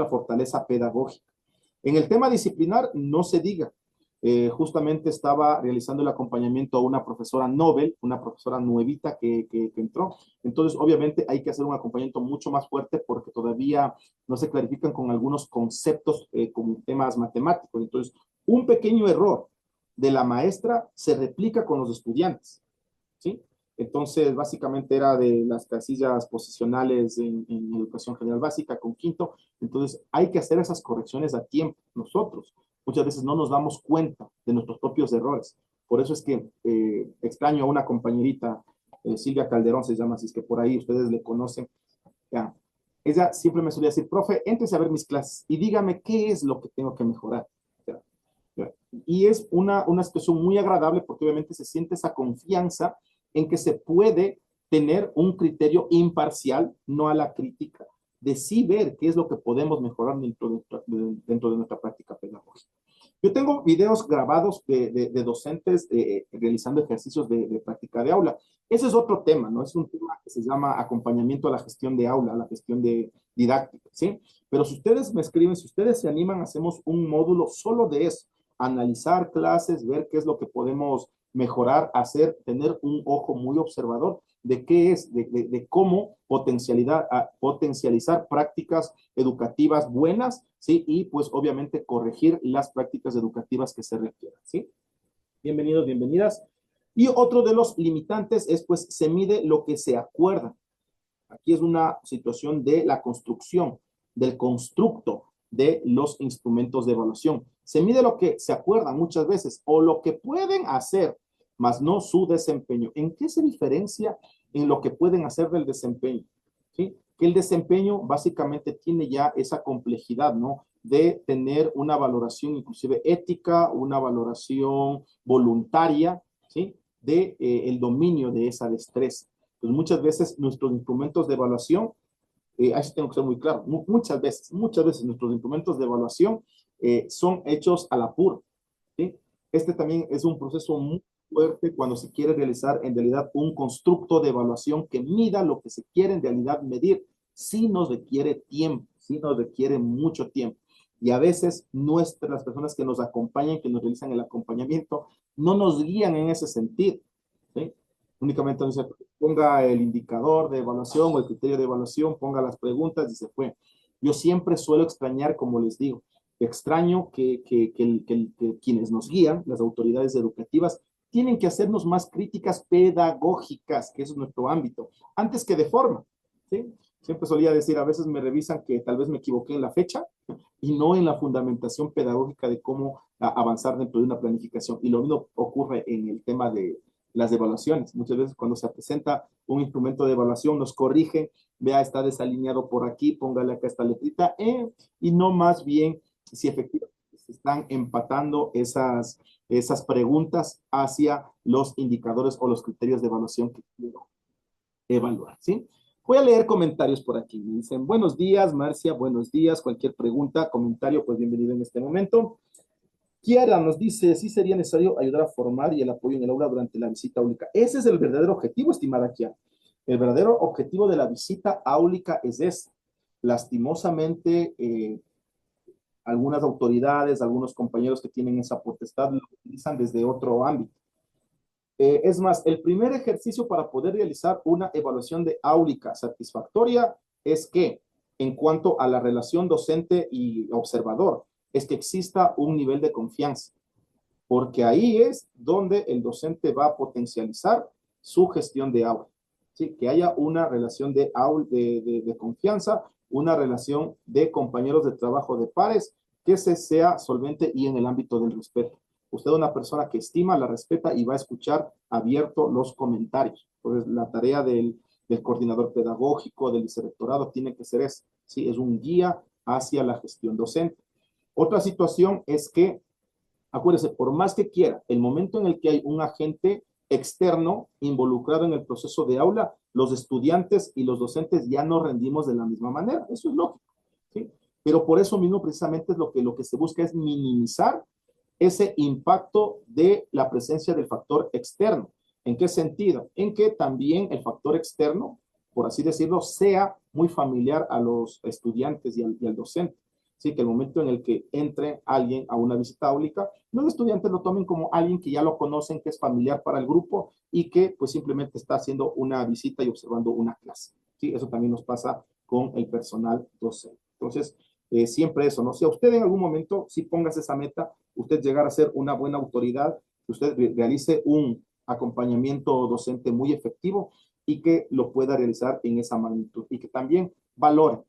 fortaleza pedagógica. En el tema disciplinar, no se diga. Justamente estaba realizando el acompañamiento a una profesora Nobel, una profesora nuevita que entró. Entonces, obviamente, hay que hacer un acompañamiento mucho más fuerte porque todavía no se clarifican con algunos conceptos como temas matemáticos. Entonces, un pequeño error de la maestra se replica con los estudiantes, ¿sí? Entonces, básicamente era de las casillas posicionales en educación general básica con quinto. Entonces, hay que hacer esas correcciones a tiempo. Nosotros muchas veces no nos damos cuenta de nuestros propios errores. Por eso es que extraño a una compañerita, Silvia Calderón se llama, si es que por ahí ustedes le conocen. Ya. Ella siempre me solía decir, profe, éntrese a ver mis clases y dígame qué es lo que tengo que mejorar. Ya, ya. Y es una situación muy agradable porque obviamente se siente esa confianza en que se puede tener un criterio imparcial, no a la crítica, de sí ver qué es lo que podemos mejorar dentro de nuestra práctica pedagógica. Yo tengo videos grabados de docentes realizando ejercicios de práctica de aula. Ese es otro tema, ¿no? Es un tema que se llama acompañamiento a la gestión de aula, a la gestión de didáctica, ¿sí? Pero si ustedes me escriben, si ustedes se animan, hacemos un módulo solo de eso, analizar clases, ver qué es lo que podemos mejorar, hacer, tener un ojo muy observador de qué es, de cómo potencializar prácticas educativas buenas, ¿sí? Y pues obviamente corregir las prácticas educativas que se requieran, ¿sí? Bienvenidos, bienvenidas. Y otro de los limitantes es pues se mide lo que se acuerda. Aquí es una situación de la construcción, del constructo de los instrumentos de evaluación. Se mide lo que se acuerdan muchas veces o lo que pueden hacer, más no su desempeño. ¿En qué se diferencia en lo que pueden hacer del desempeño? ¿Sí? Que el desempeño básicamente tiene ya esa complejidad, ¿no? De tener una valoración inclusive ética, una valoración voluntaria, ¿sí? De el dominio de esa destreza. Pues muchas veces nuestros instrumentos de evaluación, así tengo que ser muy claro, muchas veces nuestros instrumentos de evaluación son hechos al apuro, ¿sí? Este también es un proceso muy fuerte cuando se quiere realizar en realidad un constructo de evaluación que mida lo que se quiere en realidad medir. Sí nos requiere tiempo, sí nos requiere mucho tiempo. Y a veces las personas que nos acompañan, que nos realizan el acompañamiento, no nos guían en ese sentido, ¿sí? Únicamente nos dice, ponga el indicador de evaluación o el criterio de evaluación, ponga las preguntas y se fue. Yo siempre suelo extrañar, como les digo, extraño que quienes nos guían, las autoridades educativas, tienen que hacernos más críticas pedagógicas, que eso es nuestro ámbito, antes que de forma, ¿sí? Siempre solía decir, a veces me revisan que tal vez me equivoqué en la fecha y no en la fundamentación pedagógica de cómo avanzar dentro de una planificación. Y lo mismo ocurre en el tema de las evaluaciones. Muchas veces cuando se presenta un instrumento de evaluación nos corrige, vea, está desalineado por aquí, póngale acá esta letrita, y no más bien si efectivamente se están empatando esas preguntas hacia los indicadores o los criterios de evaluación que quiero evaluar, ¿sí? Voy a leer comentarios por aquí. Me dicen, buenos días, Marcia, buenos días. Cualquier pregunta, comentario, pues bienvenido en este momento. Kiara nos dice, sí sería necesario ayudar a formar y el apoyo en el aula durante la visita áulica. Ese es el verdadero objetivo, estimada Kiara. El verdadero objetivo de la visita áulica es ese. Lastimosamente, algunas autoridades, algunos compañeros que tienen esa potestad lo utilizan desde otro ámbito. Es más, el primer ejercicio para poder realizar una evaluación de áulica satisfactoria es que, en cuanto a la relación docente y observador, es que exista un nivel de confianza, porque ahí es donde el docente va a potencializar su gestión de aula. ¿Sí? Que haya una relación de confianza, una relación de compañeros de trabajo de pares, que se sea solvente y en el ámbito del respeto. Usted es una persona que estima, la respeta y va a escuchar abierto los comentarios. Entonces, la tarea del coordinador pedagógico, del vicerrectorado, tiene que ser esa, ¿sí? Es un guía hacia la gestión docente. Otra situación es que, acuérdese, por más que quiera, el momento en el que hay un agente externo involucrado en el proceso de aula, los estudiantes y los docentes ya no rendimos de la misma manera. Eso es lógico, ¿sí? Pero por eso mismo precisamente es lo que se busca es minimizar ese impacto de la presencia del factor externo. ¿En qué sentido? En que también el factor externo, por así decirlo, sea muy familiar a los estudiantes y al docente. Sí, que el momento en el que entre alguien a una visita áulica, los estudiantes lo tomen como alguien que ya lo conocen, que es familiar para el grupo y que pues simplemente está haciendo una visita y observando una clase. Sí, eso también nos pasa con el personal docente. Entonces, siempre eso, ¿no? Si a usted en algún momento, si pongas esa meta, usted llegar a ser una buena autoridad, que usted realice un acompañamiento docente muy efectivo y que lo pueda realizar en esa magnitud y que también valore.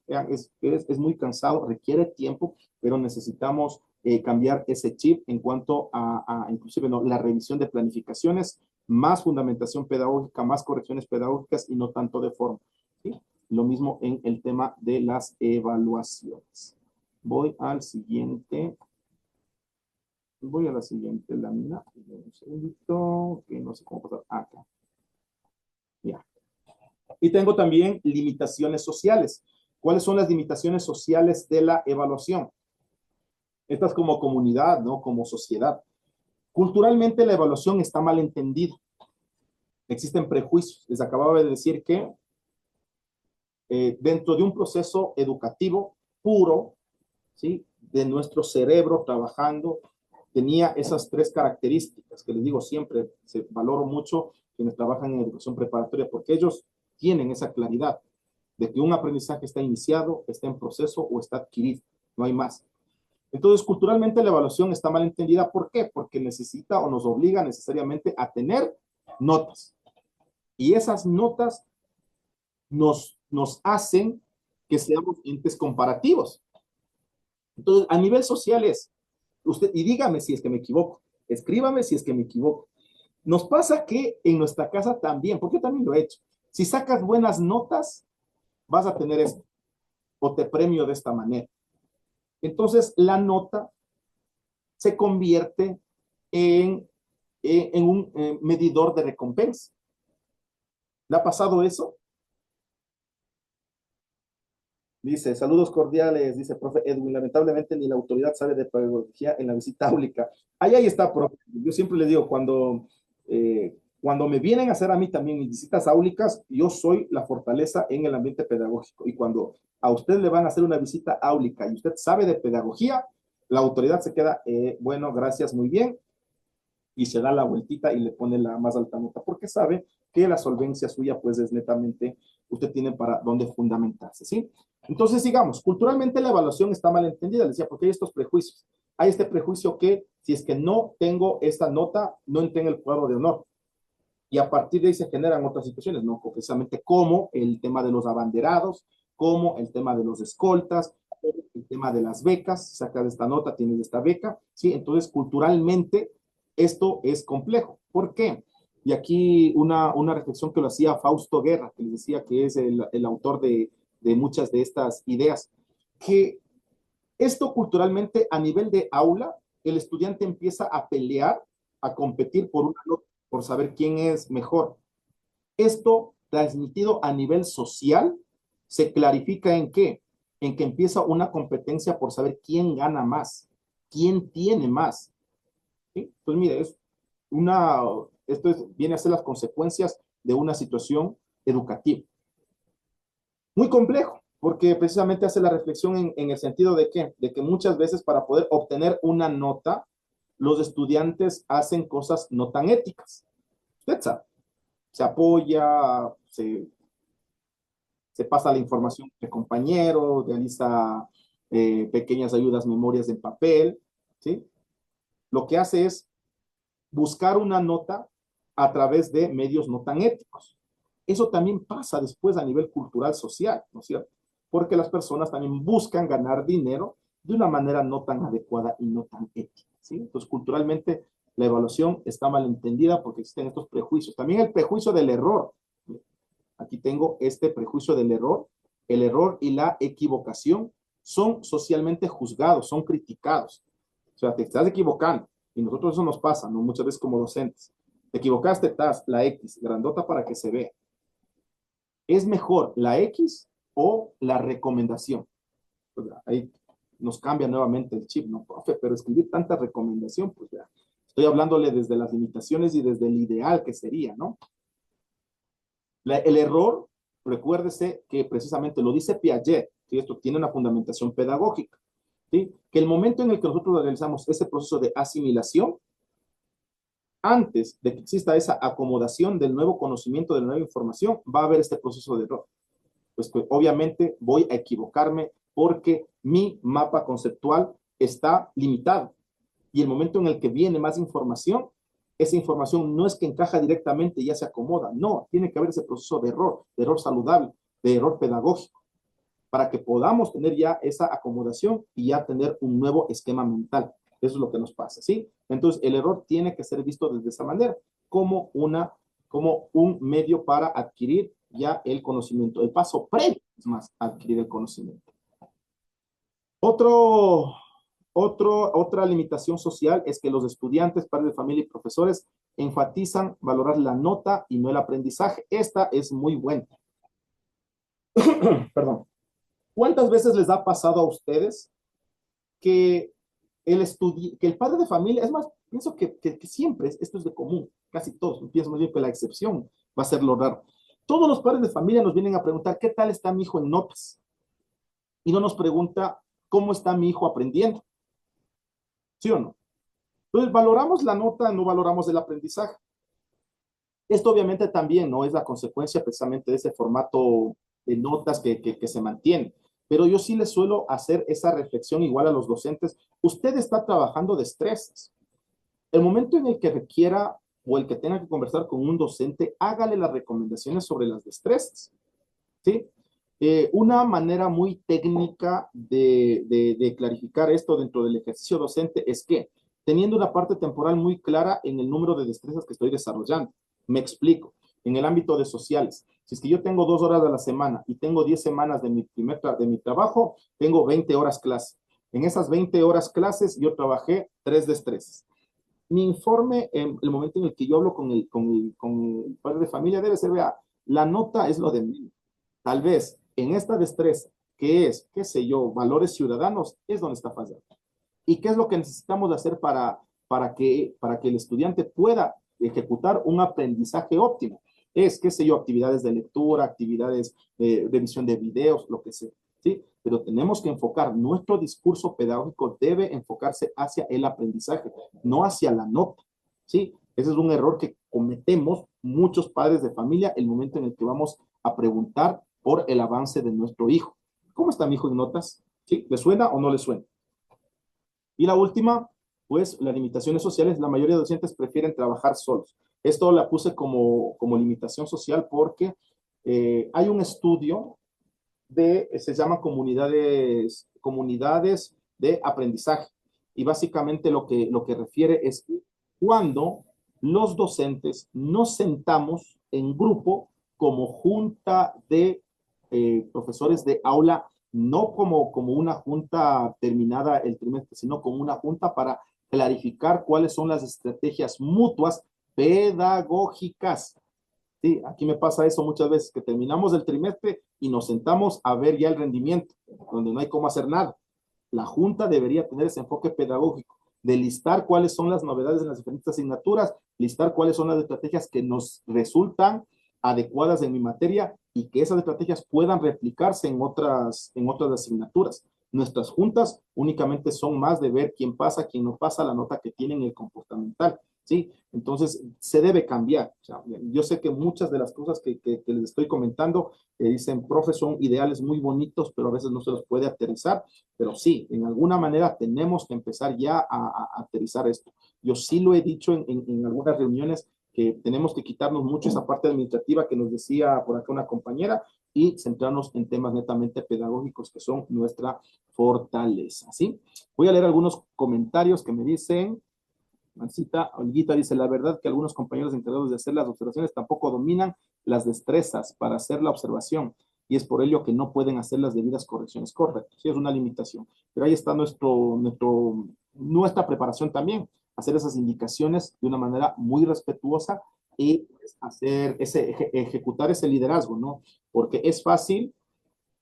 Es muy cansado, requiere tiempo, pero necesitamos cambiar ese chip en cuanto a inclusive no, la revisión de planificaciones, más fundamentación pedagógica, más correcciones pedagógicas y no tanto de forma. ¿Sí? Lo mismo en el tema de las evaluaciones. Voy al siguiente. Voy a la siguiente lámina. Un segundito, que no sé cómo pasar acá. Ya. Y tengo también limitaciones sociales. ¿Cuáles son las limitaciones sociales de la evaluación? Estas como comunidad, ¿no? Como sociedad. Culturalmente la evaluación está mal entendida. Existen prejuicios. Les acababa de decir que dentro de un proceso educativo puro, ¿sí? De nuestro cerebro trabajando, tenía esas tres características que les digo siempre, se valoro mucho quienes trabajan en educación preparatoria porque ellos tienen esa claridad de que un aprendizaje está iniciado, está en proceso o está adquirido, no hay más. Entonces, culturalmente la evaluación está mal entendida. ¿Por qué? Porque necesita o nos obliga necesariamente a tener notas. Y esas notas nos hacen que seamos entes comparativos. Entonces, a nivel social es, usted, y dígame si es que me equivoco, escríbame si es que me equivoco. Nos pasa que en nuestra casa también, porque yo también lo he hecho, si sacas buenas notas, vas a tener esto, o te premio de esta manera. Entonces, la nota se convierte en un medidor de recompensa. ¿Le ha pasado eso? Dice, saludos cordiales, dice profe Edwin, lamentablemente ni la autoridad sabe de pedagogía en la visita áulica. Ahí está, profe. Yo siempre le digo, cuando me vienen a hacer a mí también mis visitas áulicas, yo soy la fortaleza en el ambiente pedagógico. Y cuando a usted le van a hacer una visita áulica y usted sabe de pedagogía, la autoridad se queda, bueno, gracias, muy bien, y se da la vueltita y le pone la más alta nota, porque sabe que la solvencia suya pues es netamente, usted tiene para dónde fundamentarse, ¿sí? Entonces, digamos, culturalmente la evaluación está mal entendida, les decía, porque hay estos prejuicios. Hay este prejuicio que si es que no tengo esta nota, no entré en el cuadro de honor. Y a partir de ahí se generan otras situaciones, ¿no? Precisamente como el tema de los abanderados, como el tema de los escoltas, el tema de las becas, sacas esta nota, tienes esta beca, ¿sí? Entonces, culturalmente, esto es complejo. ¿Por qué? Y aquí una reflexión que lo hacía Fausto Guerra, que les decía que es el autor de muchas de estas ideas, que esto culturalmente a nivel de aula, el estudiante empieza a pelear, a competir por una nota, por saber quién es mejor. Esto transmitido a nivel social se clarifica en qué? En que empieza una competencia por saber quién gana más, quién tiene más. ¿Sí? Pues mire, viene a ser las consecuencias de una situación educativa. Muy complejo, porque precisamente hace la reflexión en el sentido de que muchas veces para poder obtener una nota, los estudiantes hacen cosas no tan éticas. Usted sabe, se apoya, se pasa la información entre compañeros, realiza pequeñas ayudas, memorias en papel, ¿sí? Lo que hace es buscar una nota a través de medios no tan éticos. Eso también pasa después a nivel cultural social, ¿no es cierto? Porque las personas también buscan ganar dinero de una manera no tan adecuada y no tan ética, ¿sí? Entonces, culturalmente, la evaluación está mal entendida porque existen estos prejuicios. También el prejuicio del error. Aquí tengo este prejuicio del error. El error y la equivocación son socialmente juzgados, son criticados. O sea, te estás equivocando. Y nosotros eso nos pasa, ¿no? Muchas veces como docentes. Te equivocaste, la X, grandota para que se vea. ¿Es mejor la X o la recomendación? Pues ahí nos cambia nuevamente el chip, ¿no, profe? Pero escribir tanta recomendación, pues ya, estoy hablándole desde las limitaciones y desde el ideal que sería, ¿no? El error, recuérdese que precisamente lo dice Piaget, que esto tiene una fundamentación pedagógica. ¿sí? Que el momento en el que nosotros realizamos ese proceso de asimilación, antes de que exista esa acomodación del nuevo conocimiento, de la nueva información, va a haber este proceso de error. Pues que obviamente voy a equivocarme porque mi mapa conceptual está limitado. Y el momento en el que viene más información, esa información no es que encaja directamente y ya se acomoda. No, tiene que haber ese proceso de error saludable, de error pedagógico, para que podamos tener ya esa acomodación y ya tener un nuevo esquema mental. Eso es lo que nos pasa, ¿sí? Entonces, el error tiene que ser visto desde esa manera, como, como un medio para adquirir ya el conocimiento. El paso previo es más adquirir el conocimiento. Otra limitación social es que los estudiantes, padres de familia y profesores enfatizan valorar la nota y no el aprendizaje. Esta es muy buena. Perdón. ¿Cuántas veces les ha pasado a ustedes que que el padre de familia, es más, pienso que siempre, esto es de común, casi todos, pienso más bien que la excepción va a ser lo raro. Todos los padres de familia nos vienen a preguntar, ¿qué tal está mi hijo en notas? Y no nos pregunta, ¿cómo está mi hijo aprendiendo? ¿Sí o no? Entonces, valoramos la nota, no valoramos el aprendizaje. Esto obviamente también no es la consecuencia precisamente de ese formato de notas que se mantiene. Pero yo sí les suelo hacer esa reflexión igual a los docentes. Usted está trabajando destrezas. El momento en el que requiera o el que tenga que conversar con un docente, hágale las recomendaciones sobre las destrezas. ¿Sí? Una manera muy técnica de clarificar esto dentro del ejercicio docente es que teniendo una parte temporal muy clara en el número de destrezas que estoy desarrollando. Me explico. En el ámbito de sociales, si es que yo tengo 2 horas a la semana y tengo 10 semanas de de mi trabajo, tengo 20 horas clase. En esas 20 horas clases yo trabajé 3 destrezas. Mi informe, en el momento en el que yo hablo con el padre de familia, debe ser, vea, la nota es lo de mí. Tal vez en esta destreza, que es, qué sé yo, valores ciudadanos, es donde está fallando. ¿Y qué es lo que necesitamos hacer para que el estudiante pueda ejecutar un aprendizaje óptimo? Es, qué sé yo, actividades de lectura, actividades de visión de videos, lo que sea, ¿sí? Pero tenemos que enfocar, nuestro discurso pedagógico debe enfocarse hacia el aprendizaje, no hacia la nota, ¿sí? Ese es un error que cometemos muchos padres de familia el momento en el que vamos a preguntar por el avance de nuestro hijo. ¿Cómo está mi hijo en notas? ¿Sí? ¿Le suena o no le suena? Y la última, pues las limitaciones sociales, la mayoría de docentes prefieren trabajar solos. Esto la puse como limitación social porque hay un estudio se llama comunidades de aprendizaje. Y básicamente lo que refiere es que cuando los docentes nos sentamos en grupo como junta de profesores de aula, no como una junta terminada el trimestre, sino como una junta para clarificar cuáles son las estrategias mutuas pedagógicas. Sí, aquí me pasa eso muchas veces, que terminamos el trimestre y nos sentamos a ver ya el rendimiento, donde no hay cómo hacer nada. La Junta debería tener ese enfoque pedagógico, de listar cuáles son las novedades en las diferentes asignaturas, listar cuáles son las estrategias que nos resultan adecuadas en mi materia y que esas estrategias puedan replicarse en otras asignaturas. Nuestras juntas únicamente son más de ver quién pasa, quién no pasa, la nota que tienen el comportamental. ¿Sí? Entonces, se debe cambiar. O sea, yo sé que muchas de las cosas que les estoy comentando, dicen, profe, son ideales muy bonitos, pero a veces no se los puede aterrizar. Pero sí, en alguna manera tenemos que empezar ya a aterrizar esto. Yo sí lo he dicho en algunas reuniones que tenemos que quitarnos mucho esa parte administrativa que nos decía por acá una compañera y centrarnos en temas netamente pedagógicos que son nuestra fortaleza. ¿Sí? Voy a leer algunos comentarios que me dicen. Mancita Olguita dice, la verdad que algunos compañeros encargados de hacer las observaciones tampoco dominan las destrezas para hacer la observación y es por ello que no pueden hacer las debidas correcciones. Correcto, sí es una limitación, pero ahí está nuestra preparación también, hacer esas indicaciones de una manera muy respetuosa y ejecutar ese liderazgo, ¿no? Porque es fácil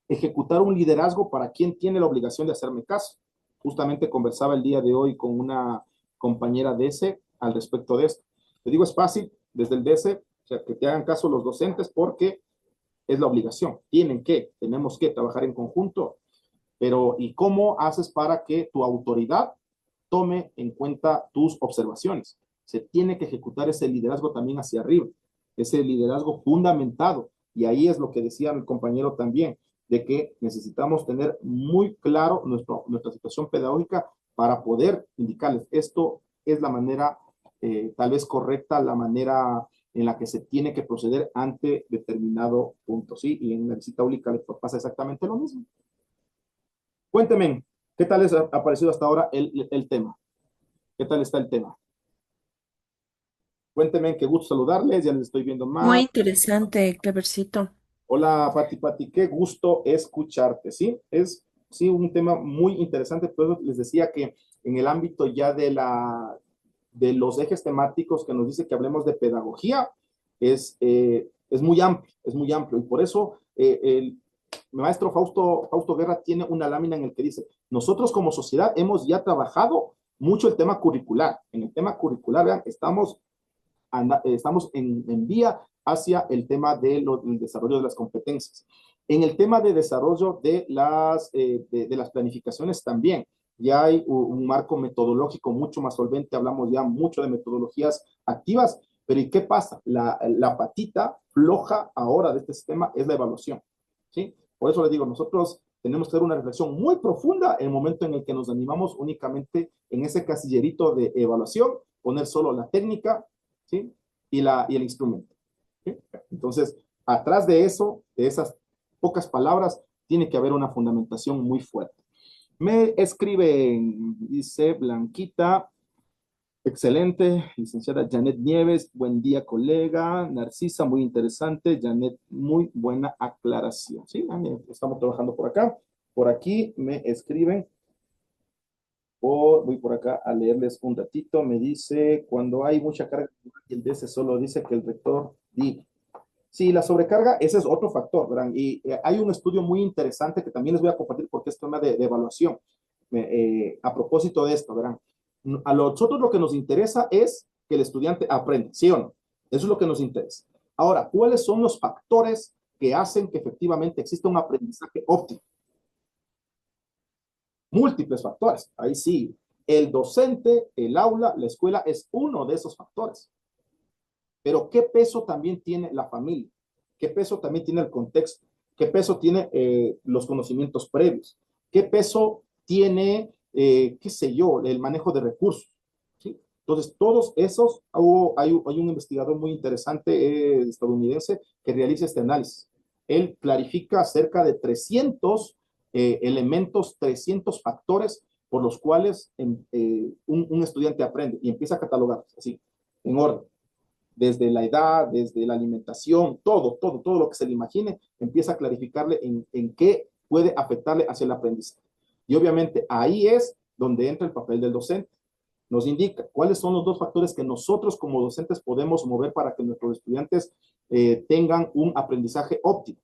ejecutar un liderazgo para quien tiene la obligación de hacerme caso. Justamente conversaba el día de hoy con una compañera de ese al respecto de esto. Te digo, es fácil desde el DC, o sea, que te hagan caso los docentes porque es la obligación. Tenemos que trabajar en conjunto. Pero, ¿y cómo haces para que tu autoridad tome en cuenta tus observaciones? Se tiene que ejecutar ese liderazgo también hacia arriba, ese liderazgo fundamentado. Y ahí es lo que decía mi compañero también, de que necesitamos tener muy claro nuestra situación pedagógica para poder indicarles, esto es la manera tal vez correcta, la manera en la que se tiene que proceder ante determinado punto, ¿sí? Y en la visita pública les pasa exactamente lo mismo. Cuéntenme, ¿qué tal les ha parecido hasta ahora el tema? ¿Qué tal está el tema? Cuéntenme, qué gusto saludarles, ya les estoy viendo Muy más. interesante, Clevercito. Hola, Pati, qué gusto escucharte, ¿sí? Es, sí, un tema muy interesante, por eso les decía que en el ámbito ya de los ejes temáticos que nos dice que hablemos de pedagogía, es muy amplio, y por eso el maestro Fausto Guerra tiene una lámina en el que dice, nosotros como sociedad hemos ya trabajado mucho el tema curricular. En el tema curricular, vean, estamos en vía hacia el tema del desarrollo de las competencias. En el tema de desarrollo de las planificaciones también, ya hay un marco metodológico mucho más solvente, hablamos ya mucho de metodologías activas, pero ¿y qué pasa? La patita floja ahora de este sistema es la evaluación, ¿sí? Por eso les digo, nosotros tenemos que hacer una reflexión muy profunda en el momento en el que nos animamos únicamente en ese casillerito de evaluación, poner solo la técnica, ¿sí? Y el instrumento, ¿sí? Entonces, atrás de eso, de esas pocas palabras, tiene que haber una fundamentación muy fuerte. Me escriben, dice Blanquita, excelente, licenciada Janet Nieves, buen día colega, Narcisa, muy interesante, Janet, muy buena aclaración, ¿sí? Estamos trabajando por acá, por aquí me escriben, voy por acá a leerles un ratito. Me dice, cuando hay mucha carga, el DC solo dice que el rector diga. Sí, la sobrecarga, ese es otro factor, ¿verdad? Y hay un estudio muy interesante que también les voy a compartir porque es tema de evaluación. A propósito de esto, ¿verdad? A nosotros lo que nos interesa es que el estudiante aprenda, ¿sí o no? Eso es lo que nos interesa. Ahora, ¿cuáles son los factores que hacen que efectivamente exista un aprendizaje óptimo? Múltiples factores. Ahí sí, el docente, el aula, la escuela es uno de esos factores. Pero ¿qué peso también tiene la familia? ¿Qué peso también tiene el contexto? ¿Qué peso tiene los conocimientos previos? ¿Qué peso tiene, qué sé yo, el manejo de recursos? ¿Sí? Entonces, todos esos, hay un investigador muy interesante estadounidense que realiza este análisis. Él clarifica cerca de 300 elementos, 300 factores por los cuales un estudiante aprende y empieza a catalogar así, en orden desde la edad, desde la alimentación, todo lo que se le imagine, empieza a clarificarle en qué puede afectarle hacia el aprendizaje. Y obviamente ahí es donde entra el papel del docente. Nos indica cuáles son los dos factores que nosotros como docentes podemos mover para que nuestros estudiantes tengan un aprendizaje óptimo,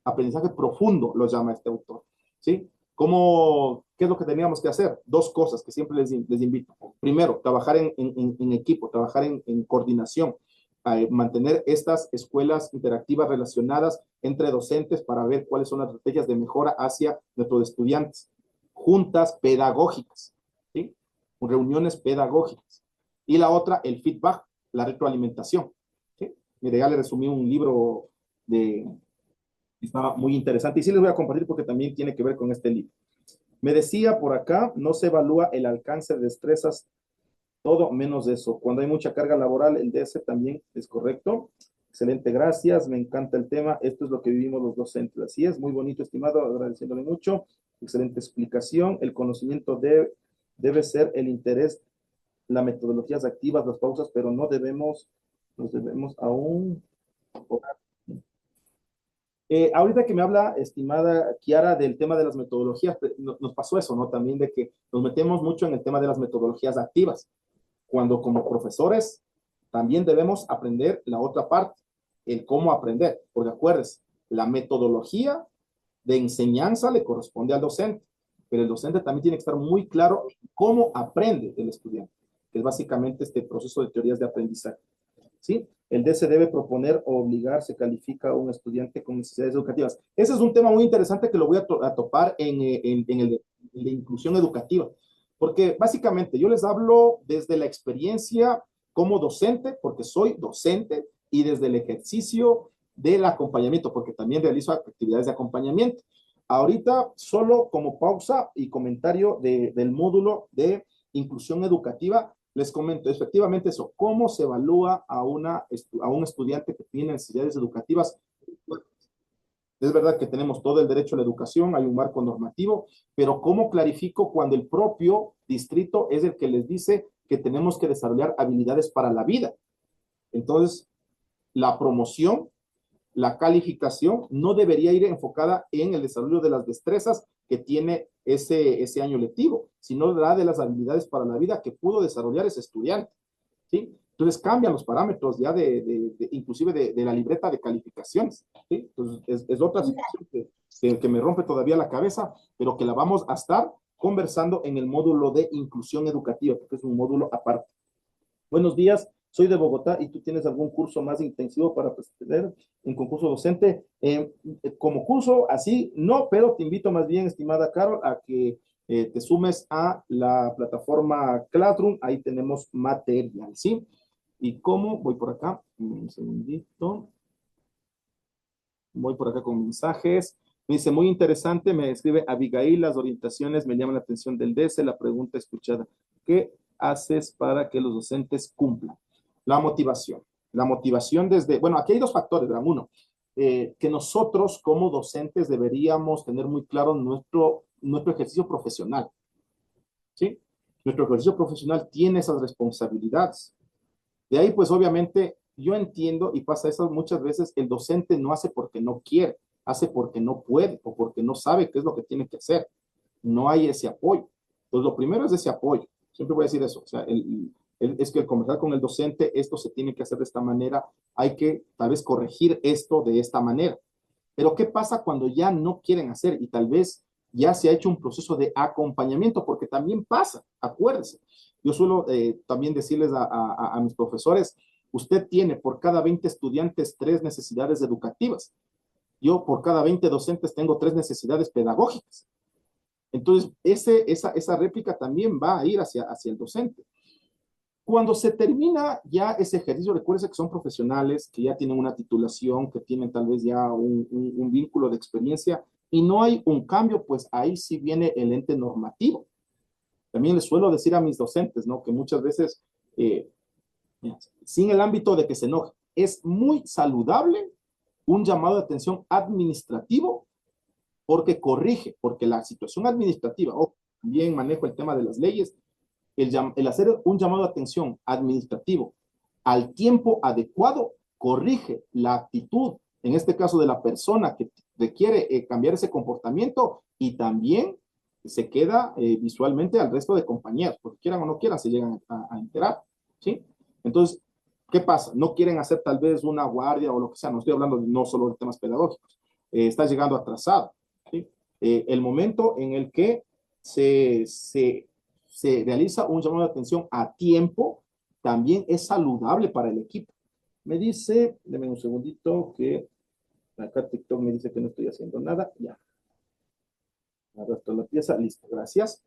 aprendizaje profundo, lo llama este autor. ¿Sí? ¿Qué es lo que teníamos que hacer? Dos cosas que siempre les invito. Primero, trabajar en equipo, trabajar en coordinación, mantener estas escuelas interactivas relacionadas entre docentes para ver cuáles son las estrategias de mejora hacia nuestros estudiantes. Juntas pedagógicas, ¿sí? Reuniones pedagógicas. Y la otra, el feedback, la retroalimentación. ¿Sí? Mire, ya le resumí un libro de, estaba muy interesante y sí les voy a compartir porque también tiene que ver con este libro. Me decía por acá, no se evalúa el alcance de destrezas, todo menos eso. Cuando hay mucha carga laboral, el DS también es correcto. Excelente, gracias. Me encanta el tema. Esto es lo que vivimos los docentes. Así es, muy bonito, estimado, agradeciéndole mucho. Excelente explicación. El conocimiento debe ser el interés, las metodologías activas, las pausas, pero nos debemos aún. Ahorita que me habla, estimada Kiara, del tema de las metodologías, nos pasó eso, ¿no? También de que nos metemos mucho en el tema de las metodologías activas cuando como profesores también debemos aprender la otra parte, el cómo aprender, porque acuérdense, la metodología de enseñanza le corresponde al docente, pero el docente también tiene que estar muy claro cómo aprende el estudiante, que es básicamente este proceso de teorías de aprendizaje, ¿sí? el D se debe proponer o obligar, se califica a un estudiante con necesidades educativas. Ese es un tema muy interesante que lo voy a topar en el de inclusión educativa, porque básicamente yo les hablo desde la experiencia como docente, porque soy docente, y desde el ejercicio del acompañamiento, porque también realizo actividades de acompañamiento. Ahorita, solo como pausa y comentario del módulo de inclusión educativa, les comento efectivamente eso, cómo se evalúa a un estudiante que tiene necesidades educativas. Es verdad que tenemos todo el derecho a la educación, hay un marco normativo, pero ¿cómo clarifico cuando el propio distrito es el que les dice que tenemos que desarrollar habilidades para la vida? Entonces, la promoción, la calificación no debería ir enfocada en el desarrollo de las destrezas que tiene ese año lectivo, sino la de las habilidades para la vida que pudo desarrollar ese estudiante, ¿sí? Entonces cambian los parámetros ya inclusive de la libreta de calificaciones, ¿sí? Entonces es otra situación que me rompe todavía la cabeza, pero que la vamos a estar conversando en el módulo de inclusión educativa, porque es un módulo aparte. Buenos días, soy de Bogotá y tú tienes algún curso más intensivo para tener un concurso docente. Como curso así, no, pero te invito más bien, estimada Carol, a que te sumes a la plataforma Classroom. Ahí tenemos material, ¿sí? ¿Y cómo? Voy por acá, un segundito. Voy por acá con mensajes. Me dice, muy interesante, me escribe Abigail, las orientaciones me llaman la atención del DS, la pregunta escuchada. ¿Qué haces para que los docentes cumplan? La motivación. La motivación desde, bueno, aquí hay dos factores, ¿verdad? Uno, que nosotros como docentes deberíamos tener muy claro nuestro ejercicio profesional, ¿sí? Nuestro ejercicio profesional tiene esas responsabilidades. De ahí, pues obviamente, yo entiendo y pasa eso muchas veces, el docente no hace porque no quiere, hace porque no puede o porque no sabe qué es lo que tiene que hacer. No hay ese apoyo. Entonces, lo primero es ese apoyo. Siempre voy a decir eso. O sea, es que al conversar con el docente, esto se tiene que hacer de esta manera, hay que tal vez corregir esto de esta manera. Pero ¿qué pasa cuando ya no quieren hacer y tal vez ya se ha hecho un proceso de acompañamiento? Porque también pasa, acuérdense. Yo suelo también decirles a mis profesores, usted tiene por cada 20 estudiantes 3 necesidades educativas. Yo por cada 20 docentes tengo 3 necesidades pedagógicas. Entonces, esa réplica también va a ir hacia el docente. Cuando se termina ya ese ejercicio, recuerden que son profesionales, que ya tienen una titulación, que tienen tal vez ya un vínculo de experiencia y no hay un cambio, pues ahí sí viene el ente normativo. También les suelo decir a mis docentes, ¿no? Que muchas veces, sin el ámbito de que se enoje, es muy saludable un llamado de atención administrativo porque corrige, porque la situación administrativa, o también manejo el tema de las leyes, el hacer un llamado de atención administrativo al tiempo adecuado corrige la actitud, en este caso de la persona que requiere cambiar ese comportamiento y también se queda visualmente al resto de compañeros, porque quieran o no quieran, se llegan a enterar, ¿sí? Entonces, ¿qué pasa? No quieren hacer tal vez una guardia o lo que sea, no estoy hablando no solo de temas pedagógicos, está llegando atrasado, ¿sí? El momento en el que se realiza un llamado de atención a tiempo, también es saludable para el equipo. Me dice, denme un segundito, que acá TikTok me dice que no estoy haciendo nada. Ya. Arrastro la pieza, listo, gracias.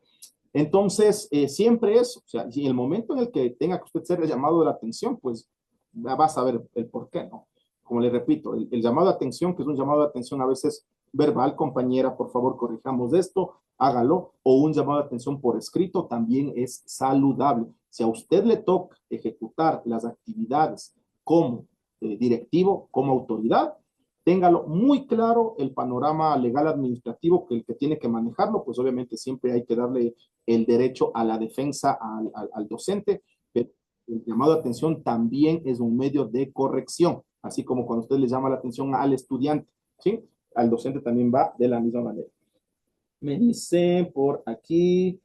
Entonces, siempre eso, o sea, y el momento en el que tenga que usted ser el llamado de la atención, pues va a saber el por qué, ¿no? Como le repito, el llamado de atención, que es un llamado de atención a veces verbal, compañera, por favor, corrijamos esto, hágalo, o un llamado de atención por escrito también es saludable. Si a usted le toca ejecutar las actividades como directivo, como autoridad, téngalo muy claro el panorama legal administrativo que el que tiene que manejarlo, pues obviamente siempre hay que darle el derecho a la defensa al docente, pero el llamado de atención también es un medio de corrección, así como cuando usted le llama la atención al estudiante, ¿sí? Al docente también va de la misma manera. Me dice por aquí,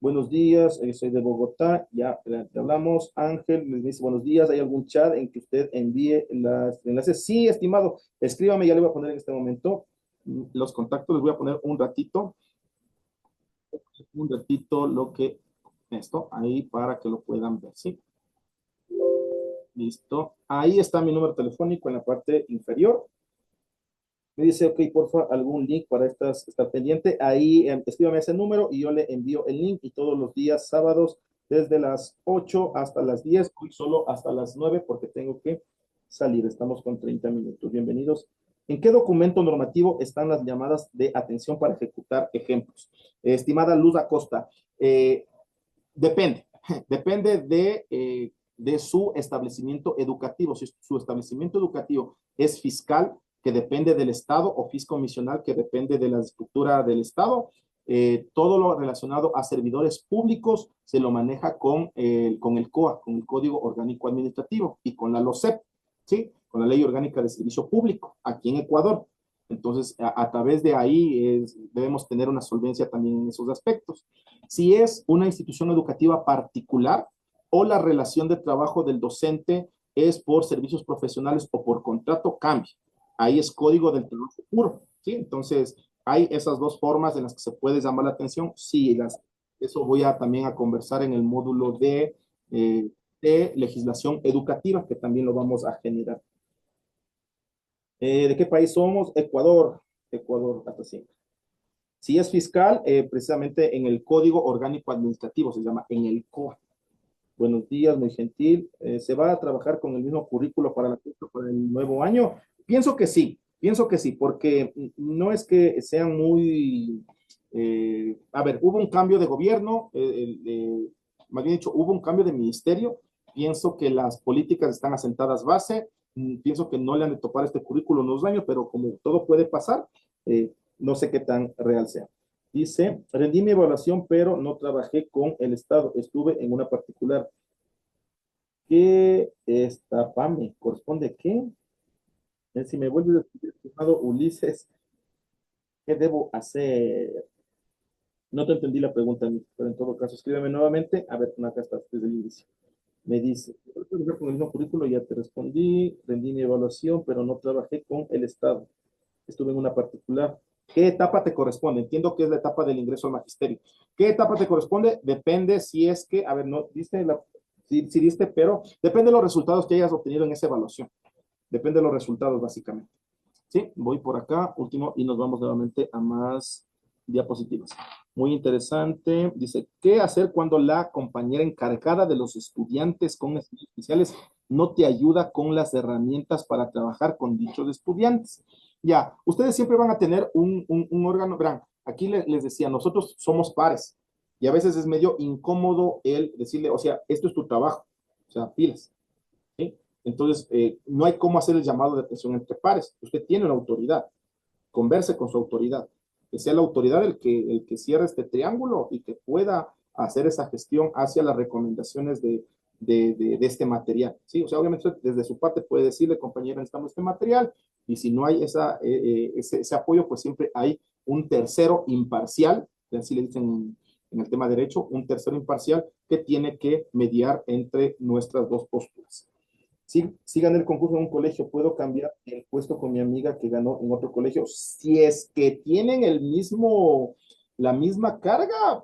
buenos días, soy de Bogotá, ya hablamos. Ángel me dice, buenos días, ¿hay algún chat en que usted envíe los enlaces? Sí, estimado, escríbame, ya le voy a poner en este momento los contactos, les voy a poner un ratito lo que, esto, ahí para que lo puedan ver, ¿sí? Listo. Ahí está mi número telefónico en la parte inferior. Me dice, ok, porfa, algún link para estar pendiente. Ahí escríbame ese número y yo le envío el link y todos los días sábados desde las 8 hasta las 10, hoy solo hasta las 9 porque tengo que salir. Estamos con 30 minutos. Bienvenidos. ¿En qué documento normativo están las llamadas de atención para ejecutar ejemplos? Estimada Luz Acosta, depende, depende de su establecimiento educativo. Si su establecimiento educativo es fiscal, que depende del Estado, o fiscomisional, que depende de la estructura del Estado, todo lo relacionado a servidores públicos se lo maneja con el COA, con el Código Orgánico Administrativo, y con la LOCEP, ¿sí? Con la Ley Orgánica de Servicio Público, aquí en Ecuador. Entonces, a través de ahí debemos tener una solvencia también en esos aspectos. Si es una institución educativa particular o la relación de trabajo del docente es por servicios profesionales o por contrato, cambia. Ahí es código del trabajo puro, ¿sí? Entonces, hay esas dos formas en las que se puede llamar la atención. Sí, eso voy también a conversar en el módulo de legislación educativa, que también lo vamos a generar. ¿De qué país somos? Ecuador. Ecuador, hasta siempre. Si es fiscal, precisamente en el Código Orgánico Administrativo, se llama en el COA. Buenos días, muy gentil. ¿Se va a trabajar con el mismo currículo para el nuevo año? Pienso que sí, porque no es que sean muy... a ver, hubo un cambio de gobierno, más bien dicho, hubo un cambio de ministerio. Pienso que las políticas están asentadas base. Pienso que no le han de topar este currículo en unos años, pero como todo puede pasar, no sé qué tan real sea. Dice, rendí mi evaluación, pero no trabajé con el Estado, estuve en una particular. ¿Qué esta PAME? ¿Corresponde qué? Si me vuelve a escribir, estimado Ulises, ¿qué debo hacer? No te entendí la pregunta, pero en todo caso, escríbeme nuevamente. A ver, acá está, desde el inicio. Me dice, con el mismo currículo, ya te respondí, rendí mi evaluación, pero no trabajé con el Estado. Estuve en una particular. ¿Qué etapa te corresponde? Entiendo que es la etapa del ingreso al magisterio. ¿Qué etapa te corresponde? Depende si es que, a ver, no diste si diste, pero depende de los resultados que hayas obtenido en esa evaluación. Depende de los resultados, básicamente. Sí, voy por acá, último, y nos vamos nuevamente a más diapositivas. Muy interesante. Dice, ¿qué hacer cuando la compañera encargada de los estudiantes con necesidades especiales no te ayuda con las herramientas para trabajar con dichos estudiantes? Ya, ustedes siempre van a tener un órgano, verán, aquí les decía, nosotros somos pares, y a veces es medio incómodo el decirle, o sea, esto es tu trabajo, o sea, pilas, ¿sí? Entonces, no hay cómo hacer el llamado de atención entre pares. Usted tiene una autoridad, converse con su autoridad, que sea la autoridad el que cierre este triángulo y que pueda hacer esa gestión hacia las recomendaciones de este material. ¿Sí? O sea, obviamente desde su parte puede decirle, compañera, necesitamos este material, y si no hay ese apoyo, pues siempre hay un tercero imparcial, así le dicen en el tema de derecho, un tercero imparcial que tiene que mediar entre nuestras dos posturas. Si gané el concurso en un colegio, ¿puedo cambiar el puesto con mi amiga que ganó en otro colegio? Si es que tienen la misma carga,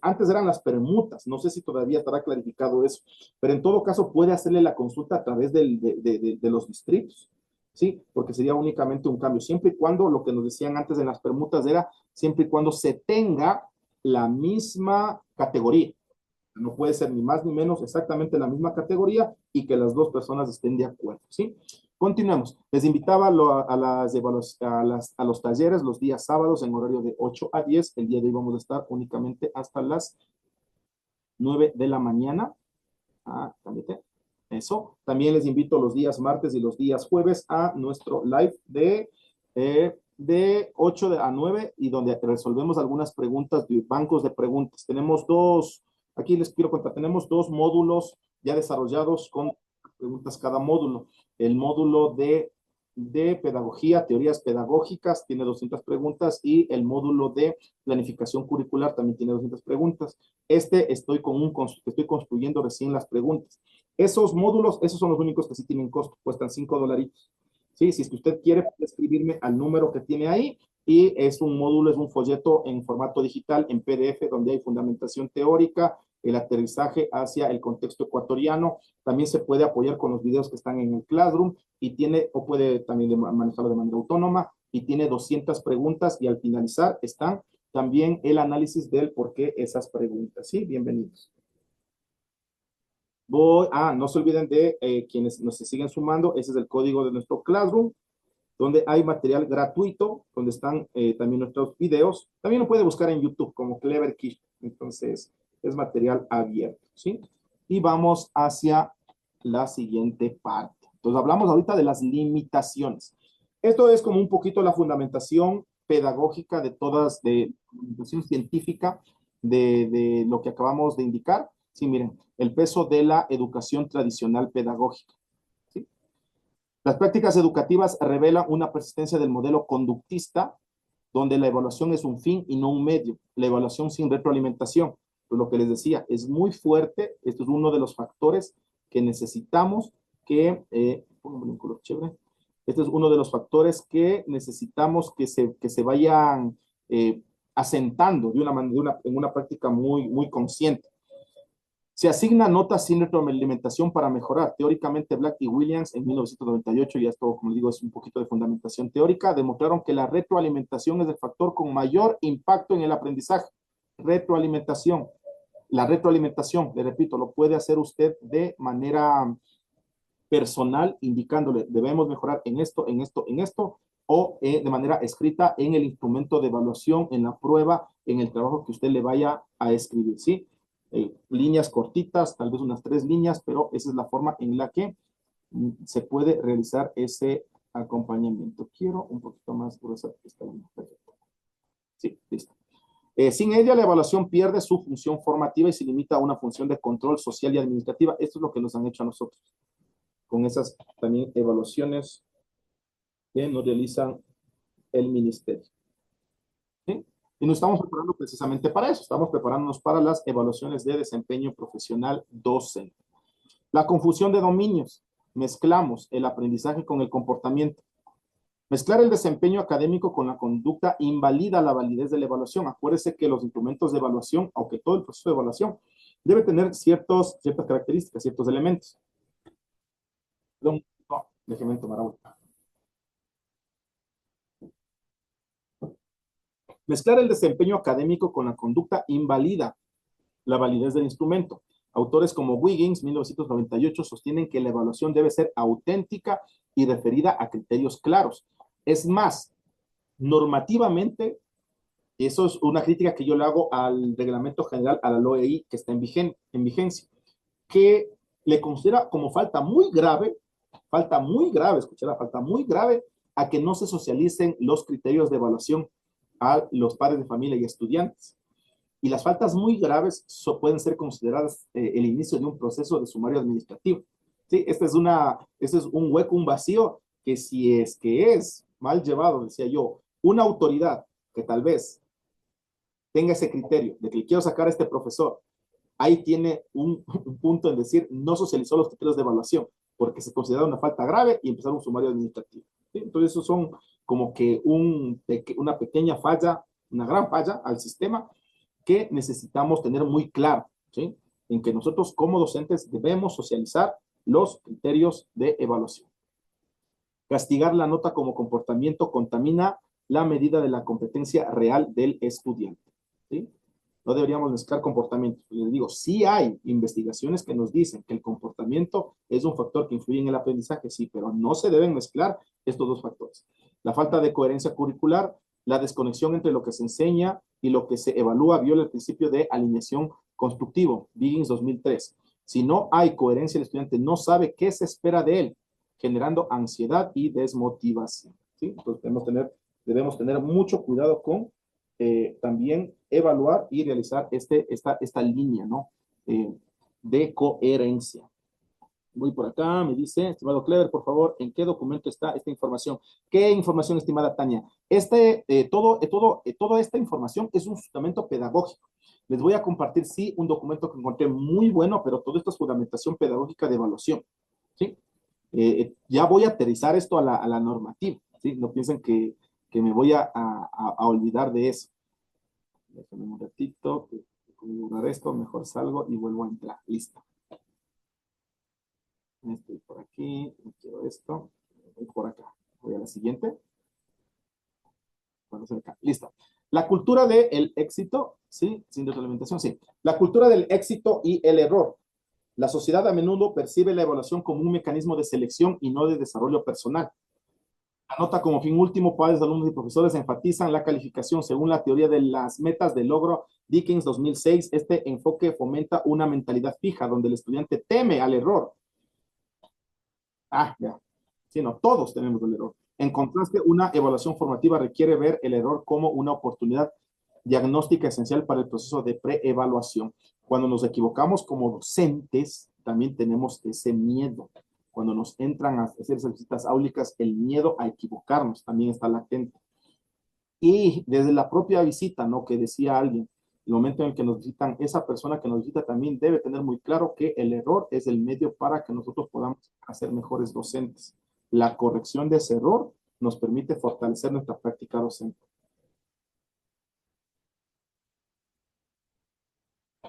antes eran las permutas, no sé si todavía estará clarificado eso, pero en todo caso puede hacerle la consulta a través de los distritos, ¿sí? Porque sería únicamente un cambio, siempre y cuando, lo que nos decían antes en las permutas era, siempre y cuando se tenga la misma categoría. No puede ser ni más ni menos exactamente la misma categoría y que las dos personas estén de acuerdo, ¿sí? Continuemos. Les invitaba a los talleres los días sábados en horario de 8 a 10. El día de hoy vamos a estar únicamente hasta las 9 de la mañana. Cámbiate. Eso. También les invito los días martes y los días jueves a nuestro live de 8 a 9 y donde resolvemos algunas preguntas de bancos de preguntas. Tenemos aquí les quiero contar, tenemos dos módulos ya desarrollados con preguntas cada módulo. El módulo de pedagogía, teorías pedagógicas, tiene 200 preguntas, y el módulo de planificación curricular también tiene 200 preguntas. Estoy construyendo recién las preguntas. Esos módulos, esos son los únicos que sí tienen costo, cuestan $5. ¿Sí? Si es que usted quiere, puede escribirme al número que tiene ahí, y es un módulo, es un folleto en formato digital, en PDF, donde hay fundamentación teórica, el aterrizaje hacia el contexto ecuatoriano. También se puede apoyar con los videos que están en el Classroom y tiene, o puede también manejarlo de manera autónoma y tiene 200 preguntas y al finalizar están también el análisis del por qué esas preguntas. ¿Sí? Bienvenidos. No se olviden de quienes nos siguen sumando, ese es el código de nuestro Classroom, donde hay material gratuito, donde están también nuestros videos. También lo puede buscar en YouTube como Clever Kids. Entonces, es material abierto, ¿sí? Y vamos hacia la siguiente parte. Entonces, hablamos ahorita de las limitaciones. Esto es como un poquito la fundamentación pedagógica de todas, de la fundamentación científica de lo que acabamos de indicar. Sí, miren, el peso de la educación tradicional pedagógica. ¿Sí? Las prácticas educativas revelan una persistencia del modelo conductista, donde la evaluación es un fin y no un medio. La evaluación sin retroalimentación. Pues lo que les decía, es muy fuerte. Esto es uno de los factores que necesitamos que, pónganme un color chévere. Este es uno de los factores que necesitamos que se vayan asentando de en una práctica muy consciente. Se asigna notas sin retroalimentación para mejorar. Teóricamente, Black y Williams en 1998, y esto, como digo, es un poquito de fundamentación teórica, demostraron que la retroalimentación es el factor con mayor impacto en el aprendizaje. Retroalimentación. La retroalimentación, le repito, lo puede hacer usted de manera personal, indicándole, debemos mejorar en esto, en esto, en esto, o de manera escrita en el instrumento de evaluación, en la prueba, en el trabajo que usted le vaya a escribir, ¿sí? Líneas cortitas, tal vez unas 3 líneas, pero esa es la forma en la que se puede realizar ese acompañamiento. Quiero un poquito más gruesa esta línea. Perfecto. Sí, listo. Sin ella, la evaluación pierde su función formativa y se limita a una función de control social y administrativa. Esto es lo que nos han hecho a nosotros con esas también evaluaciones que nos realizan el ministerio. ¿Sí? Y nos estamos preparando precisamente para eso. Estamos preparándonos para las evaluaciones de desempeño profesional docente. La confusión de dominios. Mezclamos el aprendizaje con el comportamiento. Mezclar el desempeño académico con la conducta invalida la validez de la evaluación. Acuérdese que los instrumentos de evaluación, aunque todo el proceso de evaluación, debe tener ciertas características, ciertos elementos. Perdón, no, déjeme tomar agua. Mezclar el desempeño académico con la conducta invalida la validez del instrumento. Autores como Wiggins, 1998, sostienen que la evaluación debe ser auténtica y referida a criterios claros. Es más, normativamente, eso es una crítica que yo le hago al reglamento general, a la LOEI, que está en vigencia, que le considera como falta muy grave, escuché la falta muy grave, a que no se socialicen los criterios de evaluación a los padres de familia y estudiantes. Y las faltas muy graves pueden ser consideradas el inicio de un proceso de sumario administrativo. ¿Sí? Este es un hueco, un vacío que si es que es mal llevado, decía yo, una autoridad que tal vez tenga ese criterio de que quiero sacar a este profesor, ahí tiene un punto en decir no socializó los criterios de evaluación porque se considera una falta grave y empezar un sumario administrativo. ¿Sí? Entonces, esos son como que una pequeña falla, una gran falla al sistema que necesitamos tener muy claro, ¿sí? En que nosotros como docentes debemos socializar los criterios de evaluación. Castigar la nota como comportamiento contamina la medida de la competencia real del estudiante, ¿sí? No deberíamos mezclar comportamientos. Les digo, sí hay investigaciones que nos dicen que el comportamiento es un factor que influye en el aprendizaje, sí, pero no se deben mezclar estos dos factores. La falta de coherencia curricular, la desconexión entre lo que se enseña y lo que se evalúa viola el principio de alineación constructivo, Wiggins 2003. Si no hay coherencia, el estudiante no sabe qué se espera de él, generando ansiedad y desmotivación, ¿sí? Entonces debemos tener mucho cuidado con también evaluar y realizar esta línea, ¿no? De coherencia. Voy por acá, me dice, estimado Clever, por favor, ¿en qué documento está esta información? ¿Qué información, estimada Tania? Toda esta información es un fundamento pedagógico. Les voy a compartir, sí, un documento que encontré muy bueno, pero todo esto es fundamentación pedagógica de evaluación, ¿sí? Ya voy a aterrizar esto a la normativa, ¿sí? No piensen que me voy a olvidar de eso. Déjenme un ratito, Borrar esto, mejor salgo y vuelvo a entrar. Listo. Estoy por aquí, no quiero esto, voy por acá. Voy a la siguiente. Bueno, acá. Listo. La cultura del éxito, ¿sí? Sin retroalimentación, sí. La cultura del éxito y el error. La sociedad a menudo percibe la evaluación como un mecanismo de selección y no de desarrollo personal. Anota como fin último, padres, alumnos y profesores enfatizan la calificación según la teoría de las metas de logro Dickens 2006. Este enfoque fomenta una mentalidad fija donde el estudiante teme al error. Ya. Sí, no, todos tenemos el error. En contraste, una evaluación formativa requiere ver el error como una oportunidad diagnóstica esencial para el proceso de preevaluación. Cuando nos equivocamos como docentes, también tenemos ese miedo. Cuando nos entran a hacer esas visitas áulicas, el miedo a equivocarnos también está latente. Y desde la propia visita, ¿no? Que decía alguien, el momento en el que nos visitan, esa persona que nos visita también debe tener muy claro que el error es el medio para que nosotros podamos hacer mejores docentes. La corrección de ese error nos permite fortalecer nuestra práctica docente.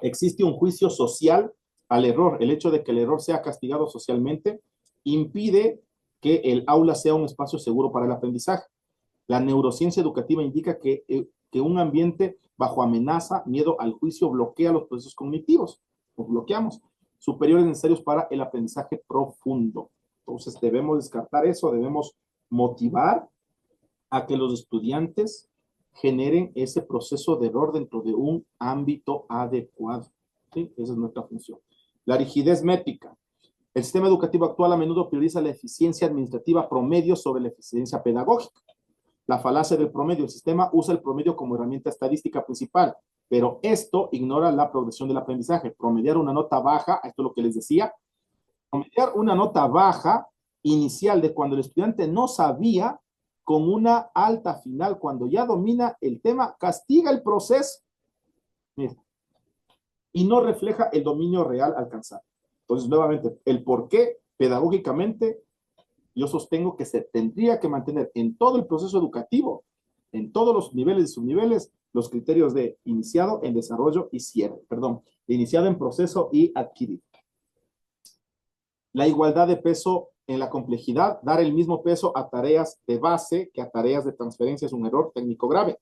Existe un juicio social al error. El hecho de que el error sea castigado socialmente impide que el aula sea un espacio seguro para el aprendizaje. La neurociencia educativa indica que un ambiente bajo amenaza, miedo al juicio, bloquea los procesos cognitivos. Los bloqueamos. Superiores necesarios para el aprendizaje profundo. Entonces debemos descartar eso, debemos motivar a que los estudiantes generen ese proceso de error dentro de un ámbito adecuado. ¿Sí? Esa es nuestra función. La rigidez métrica. El sistema educativo actual a menudo prioriza la eficiencia administrativa promedio sobre la eficiencia pedagógica. La falacia del promedio. El sistema usa el promedio como herramienta estadística principal, pero esto ignora la progresión del aprendizaje. Promediar una nota baja, esto es lo que les decía, promediar una nota baja inicial de cuando el estudiante no sabía con una alta final, cuando ya domina el tema, castiga el proceso. Mira, y no refleja el dominio real alcanzado. Entonces, nuevamente, el por qué pedagógicamente yo sostengo que se tendría que mantener en todo el proceso educativo, en todos los niveles y subniveles, los criterios de iniciado, en desarrollo y cierre, perdón, de iniciado en proceso y adquirido. La igualdad de peso en la complejidad, dar el mismo peso a tareas de base que a tareas de transferencia es un error técnico grave.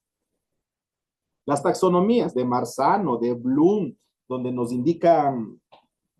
Las taxonomías de Marzano, de Bloom, donde nos indican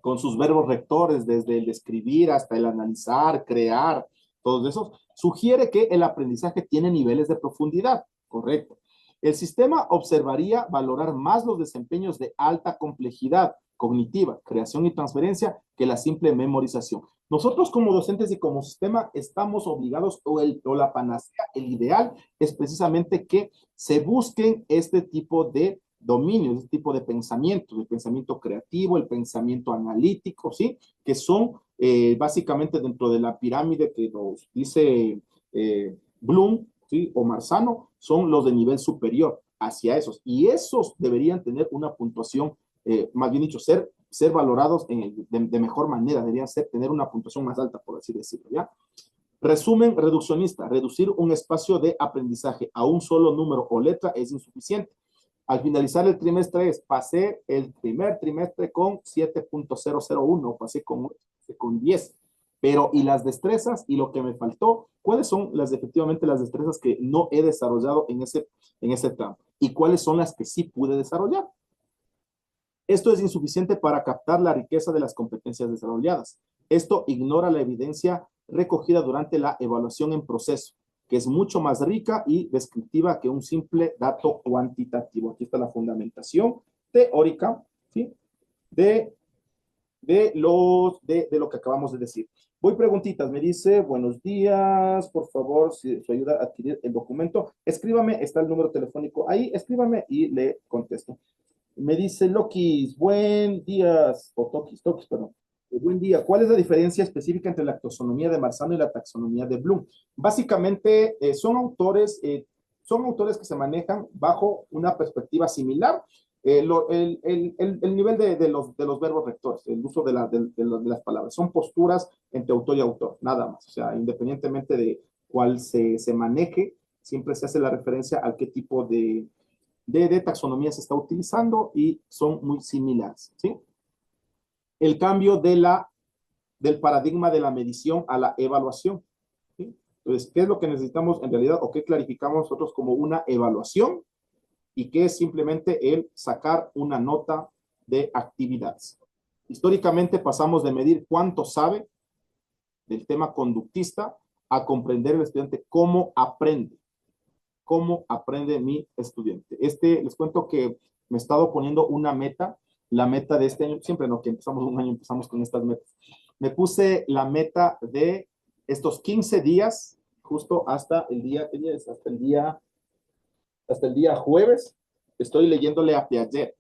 con sus verbos rectores, desde el escribir hasta el analizar, crear, todos esos, sugiere que el aprendizaje tiene niveles de profundidad, correcto. El sistema observaría valorar más los desempeños de alta complejidad cognitiva, creación y transferencia, que la simple memorización. Nosotros como docentes y como sistema estamos obligados, o la panacea, el ideal es precisamente que se busquen este tipo de dominio, este tipo de pensamiento, el pensamiento creativo, el pensamiento analítico, ¿sí? Que son básicamente dentro de la pirámide que nos dice Bloom, ¿sí? O Marzano, son los de nivel superior hacia esos. Y esos deberían tener una puntuación, más bien dicho, ser valorados de mejor manera, deberían tener una puntuación más alta, por así decirlo, ¿ya? Resumen reduccionista, reducir un espacio de aprendizaje a un solo número o letra es insuficiente. Al finalizar el trimestre pasé el primer trimestre con 7.001, pasé con 10, pero ¿y las destrezas y lo que me faltó? ¿Cuáles son efectivamente las destrezas que no he desarrollado en ese tramo? ¿Y cuáles son las que sí pude desarrollar? Esto es insuficiente para captar la riqueza de las competencias desarrolladas. Esto ignora la evidencia recogida durante la evaluación en proceso, que es mucho más rica y descriptiva que un simple dato cuantitativo. Aquí está la fundamentación teórica, ¿sí? de lo que acabamos de decir. Voy preguntitas, me dice, buenos días, por favor, si su ayuda a adquirir el documento, escríbame, está el número telefónico ahí, escríbame y le contesto. Me dice Lokis, buen día, o Tokis, perdón. Buen día. ¿Cuál es la diferencia específica entre la taxonomía de Marzano y la taxonomía de Bloom? Básicamente son autores que se manejan bajo una perspectiva similar. El nivel de los verbos rectores, el uso de las palabras, son posturas entre autor y autor, nada más. O sea, independientemente de cuál se maneje, siempre se hace la referencia a qué tipo de taxonomía se está utilizando y son muy similares, ¿sí? El cambio del paradigma de la medición a la evaluación, ¿sí? Entonces, ¿qué es lo que necesitamos en realidad o qué clarificamos nosotros como una evaluación y qué es simplemente el sacar una nota de actividades? Históricamente pasamos de medir cuánto sabe del tema conductista a comprender el estudiante cómo aprende mi estudiante. Les cuento que me he estado poniendo una meta, la meta de este año, siempre no, que empezamos un año, empezamos con estas metas. Me puse la meta de estos 15 días, justo hasta el día, ¿qué día es? Hasta el día jueves, estoy leyéndole a Piaget.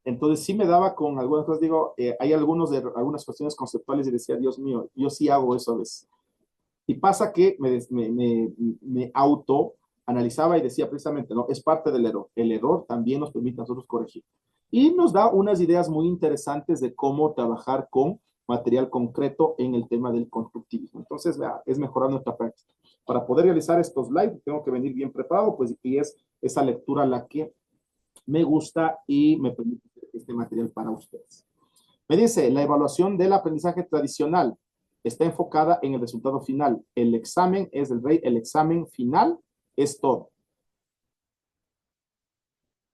Entonces sí me daba con algunas cosas, digo, hay algunas cuestiones conceptuales y decía, Dios mío, yo sí hago eso a veces. Y pasa que me auto analizaba y decía precisamente, no, es parte del error. El error también nos permite a nosotros corregir. Y nos da unas ideas muy interesantes de cómo trabajar con material concreto en el tema del constructivismo. Entonces, es mejorar nuestra práctica. Para poder realizar estos live, tengo que venir bien preparado, pues, y es esa lectura la que me gusta y me permite este material para ustedes. Me dice, la evaluación del aprendizaje tradicional está enfocada en el resultado final. El examen es el rey, el examen final es todo.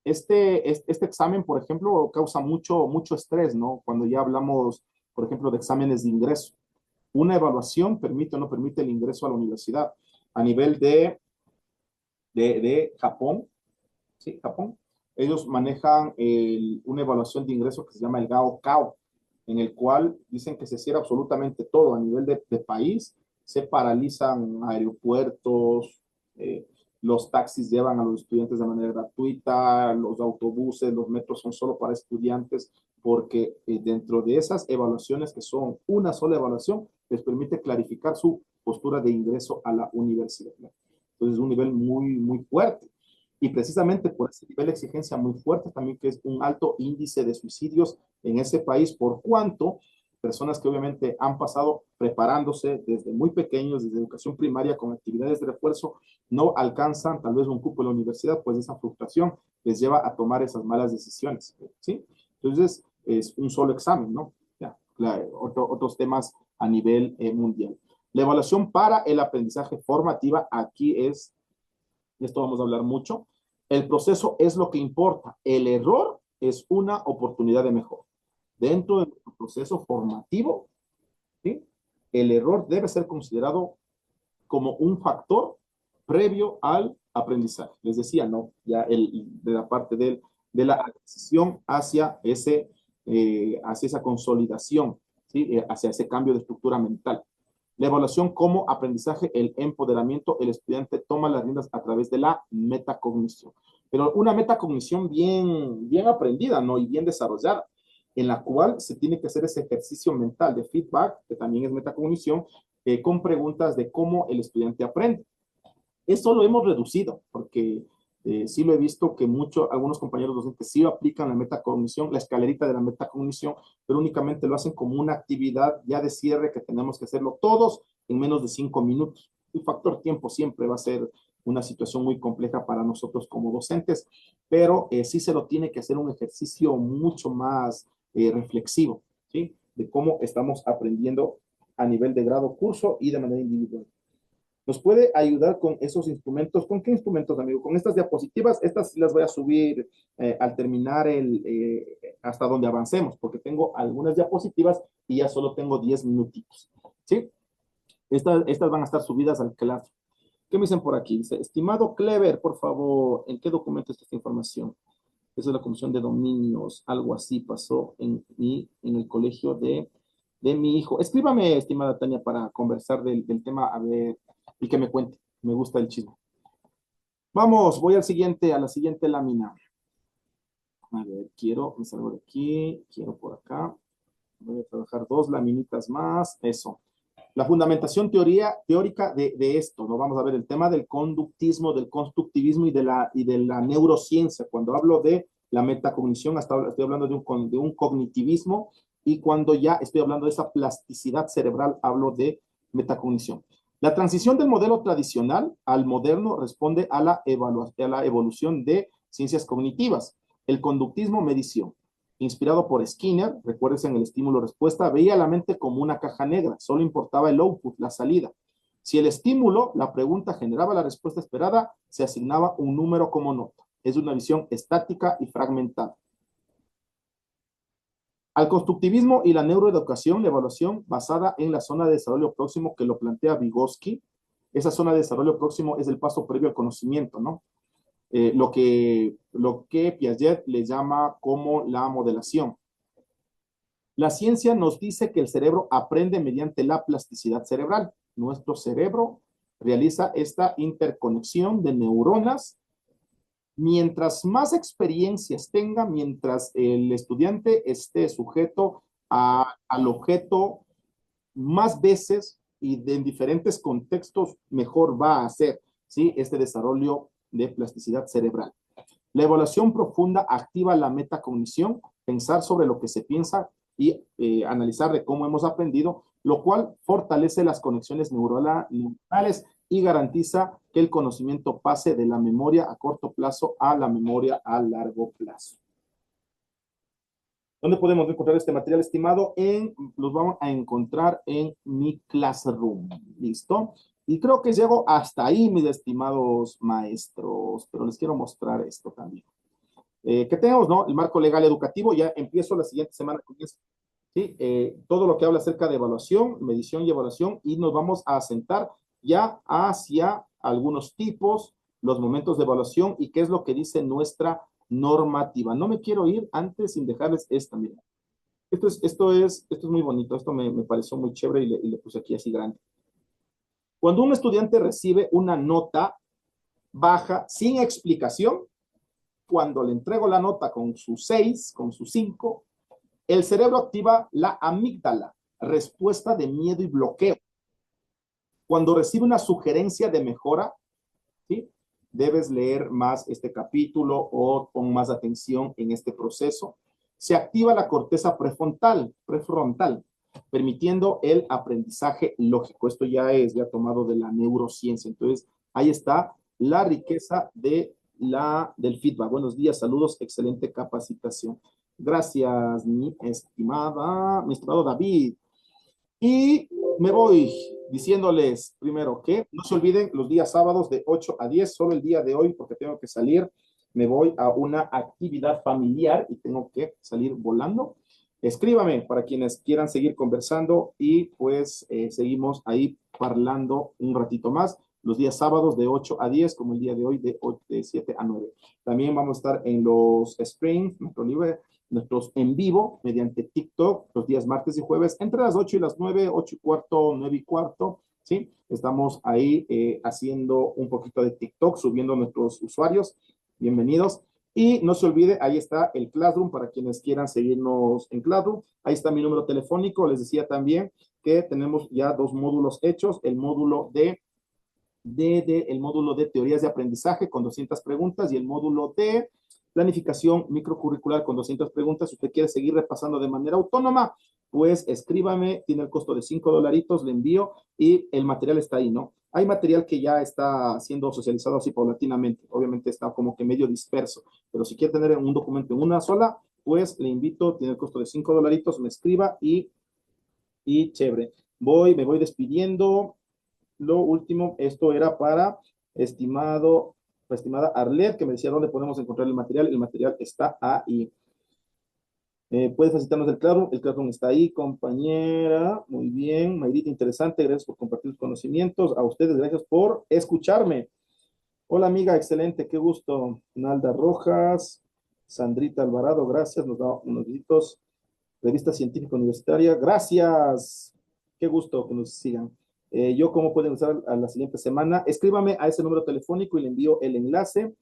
Este examen, por ejemplo, causa mucho estrés, ¿no? Cuando ya hablamos, por ejemplo, de exámenes de ingreso. Una evaluación permite o no permite el ingreso a la universidad. A nivel de Japón, ¿sí? Japón, ellos manejan una evaluación de ingreso que se llama el Gaokao, en el cual dicen que se cierra absolutamente todo a nivel de país, se paralizan aeropuertos, los taxis llevan a los estudiantes de manera gratuita, los autobuses, los metros son solo para estudiantes, porque dentro de esas evaluaciones, que son una sola evaluación, les permite clarificar su postura de ingreso a la universidad, ¿no? Entonces es un nivel muy fuerte. Y precisamente por ese nivel de exigencia muy fuerte también, que es un alto índice de suicidios en ese país, por cuanto personas que obviamente han pasado preparándose desde muy pequeños, desde educación primaria con actividades de refuerzo, no alcanzan tal vez un cupo en la universidad, pues esa frustración les lleva a tomar esas malas decisiones, ¿sí? Entonces, es un solo examen, ¿no? Ya, otros temas a nivel mundial. La evaluación para el aprendizaje formativa, aquí es, de esto vamos a hablar mucho, el proceso es lo que importa, el error es una oportunidad de mejora. Dentro del proceso formativo, ¿sí? El error debe ser considerado como un factor previo al aprendizaje. Les decía, ¿no? Ya de la parte de la adquisición hacia esa consolidación, ¿sí? Hacia ese cambio de estructura mental. La evaluación como aprendizaje, el empoderamiento, el estudiante toma las riendas a través de la metacognición. Pero una metacognición bien aprendida, ¿no? Y bien desarrollada, en la cual se tiene que hacer ese ejercicio mental de feedback, que también es metacognición, con preguntas de cómo el estudiante aprende. Eso lo hemos reducido, porque sí lo he visto que algunos compañeros docentes sí aplican la metacognición, la escalerita de la metacognición, pero únicamente lo hacen como una actividad ya de cierre que tenemos que hacerlo todos en menos de 5 minutos. El factor tiempo siempre va a ser una situación muy compleja para nosotros como docentes, pero sí se lo tiene que hacer un ejercicio mucho más reflexivo, ¿sí? De cómo estamos aprendiendo a nivel de grado, curso y de manera individual. Nos puede ayudar con esos instrumentos. ¿Con qué instrumentos, amigo? Con estas diapositivas. Estas sí las voy a subir al terminar hasta donde avancemos, porque tengo algunas diapositivas y ya solo tengo 10 minutitos. ¿Sí? Estas van a estar subidas al Classroom. ¿Qué me dicen por aquí? Dice, estimado Clever, por favor, ¿en qué documento está esta información? Esa es la comisión de dominios. Algo así pasó en el colegio de mi hijo. Escríbame, estimada Tania, para conversar del tema, a ver, y que me cuente. Me gusta el chisme. Vamos, voy a la siguiente lámina. A ver, me salgo de aquí, quiero por acá. Voy a trabajar 2 laminitas más. Eso. La fundamentación teórica de esto, ¿no? Vamos a ver el tema del conductismo, del constructivismo y de la neurociencia. Cuando hablo de la metacognición, estoy hablando de un cognitivismo, y cuando ya estoy hablando de esa plasticidad cerebral, hablo de metacognición. La transición del modelo tradicional al moderno responde a la evolución de ciencias cognitivas. El conductismo, medición. Inspirado por Skinner, recuerdes en el estímulo-respuesta, veía la mente como una caja negra, solo importaba el output, la salida. Si el estímulo, la pregunta, generaba la respuesta esperada, se asignaba un número como nota. Es una visión estática y fragmentada. Al constructivismo y la neuroeducación, la evaluación basada en la zona de desarrollo próximo que lo plantea Vygotsky. Esa zona de desarrollo próximo es el paso previo al conocimiento, ¿no? Lo que Piaget le llama como la modelación. La ciencia nos dice que el cerebro aprende mediante la plasticidad cerebral. Nuestro cerebro realiza esta interconexión de neuronas. Mientras más experiencias tenga, mientras el estudiante esté sujeto al objeto más veces y en diferentes contextos, mejor va a hacer, ¿sí?, este desarrollo de plasticidad cerebral. La evaluación profunda activa la metacognición, pensar sobre lo que se piensa y analizar de cómo hemos aprendido, lo cual fortalece las conexiones neuronales y garantiza que el conocimiento pase de la memoria a corto plazo a la memoria a largo plazo. ¿Dónde podemos encontrar este material, estimado? Los vamos a encontrar en mi Classroom. ¿Listo? Y creo que llego hasta ahí, mis estimados maestros, pero les quiero mostrar esto también. ¿Qué tenemos, no? El marco legal educativo, ya empiezo la siguiente semana con eso. ¿Sí? Todo lo que habla acerca de evaluación, medición y evaluación, y nos vamos a asentar ya hacia algunos tipos, los momentos de evaluación y qué es lo que dice nuestra normativa. No me quiero ir antes sin dejarles esta, miren. Esto es muy bonito, esto me pareció muy chévere y le puse aquí así grande. Cuando un estudiante recibe una nota baja sin explicación, cuando le entrego la nota con su 6, con su 5, el cerebro activa la amígdala, respuesta de miedo y bloqueo. Cuando recibe una sugerencia de mejora, ¿sí?, debes leer más este capítulo o pon más atención en este proceso. Se activa la corteza prefrontal, permitiendo el aprendizaje lógico. Esto ya es tomado de la neurociencia. Entonces, ahí está la riqueza del feedback. Buenos días, saludos, excelente capacitación. Gracias, mi estimado David. Y me voy diciéndoles primero que no se olviden los días sábados de 8 a 10, solo el día de hoy porque tengo que salir, me voy a una actividad familiar y tengo que salir volando. Escríbame para quienes quieran seguir conversando y pues seguimos ahí parlando un ratito más. Los días sábados de 8 a 10, como el día de hoy de 7 a 9. También vamos a estar en los sprints, nuestros en vivo mediante TikTok los días martes y jueves entre las 8 y las 9, 8 y cuarto, 9 y cuarto, ¿sí? Estamos ahí haciendo un poquito de TikTok, subiendo nuestros usuarios. Bienvenidos. Y no se olvide, ahí está el Classroom para quienes quieran seguirnos en Classroom. Ahí está mi número telefónico. Les decía también que tenemos ya 2 módulos hechos. El módulo el módulo de teorías de aprendizaje con 200 preguntas y el módulo de planificación microcurricular con 200 preguntas. Si usted quiere seguir repasando de manera autónoma, pues escríbame, tiene el costo de $5, le envío y el material está ahí, ¿no? Hay material que ya está siendo socializado así paulatinamente, obviamente está como que medio disperso, pero si quiere tener un documento en una sola, pues le invito, tiene el costo de $5, me escriba y chévere. Me voy despidiendo. Lo último, esto era para estimada Arlet, que me decía dónde podemos encontrar el material. El material está ahí. Puedes facilitarnos el Classroom está ahí, compañera. Muy bien, Mayrita, interesante. Gracias por compartir tus conocimientos. A ustedes, gracias por escucharme. Hola, amiga, excelente, qué gusto. Nalda Rojas, Sandrita Alvarado, gracias. Nos da unos gritos. Revista Científica Universitaria, gracias. Qué gusto que nos sigan. Yo, ¿cómo pueden usar a la siguiente semana? Escríbame a ese número telefónico y le envío el enlace.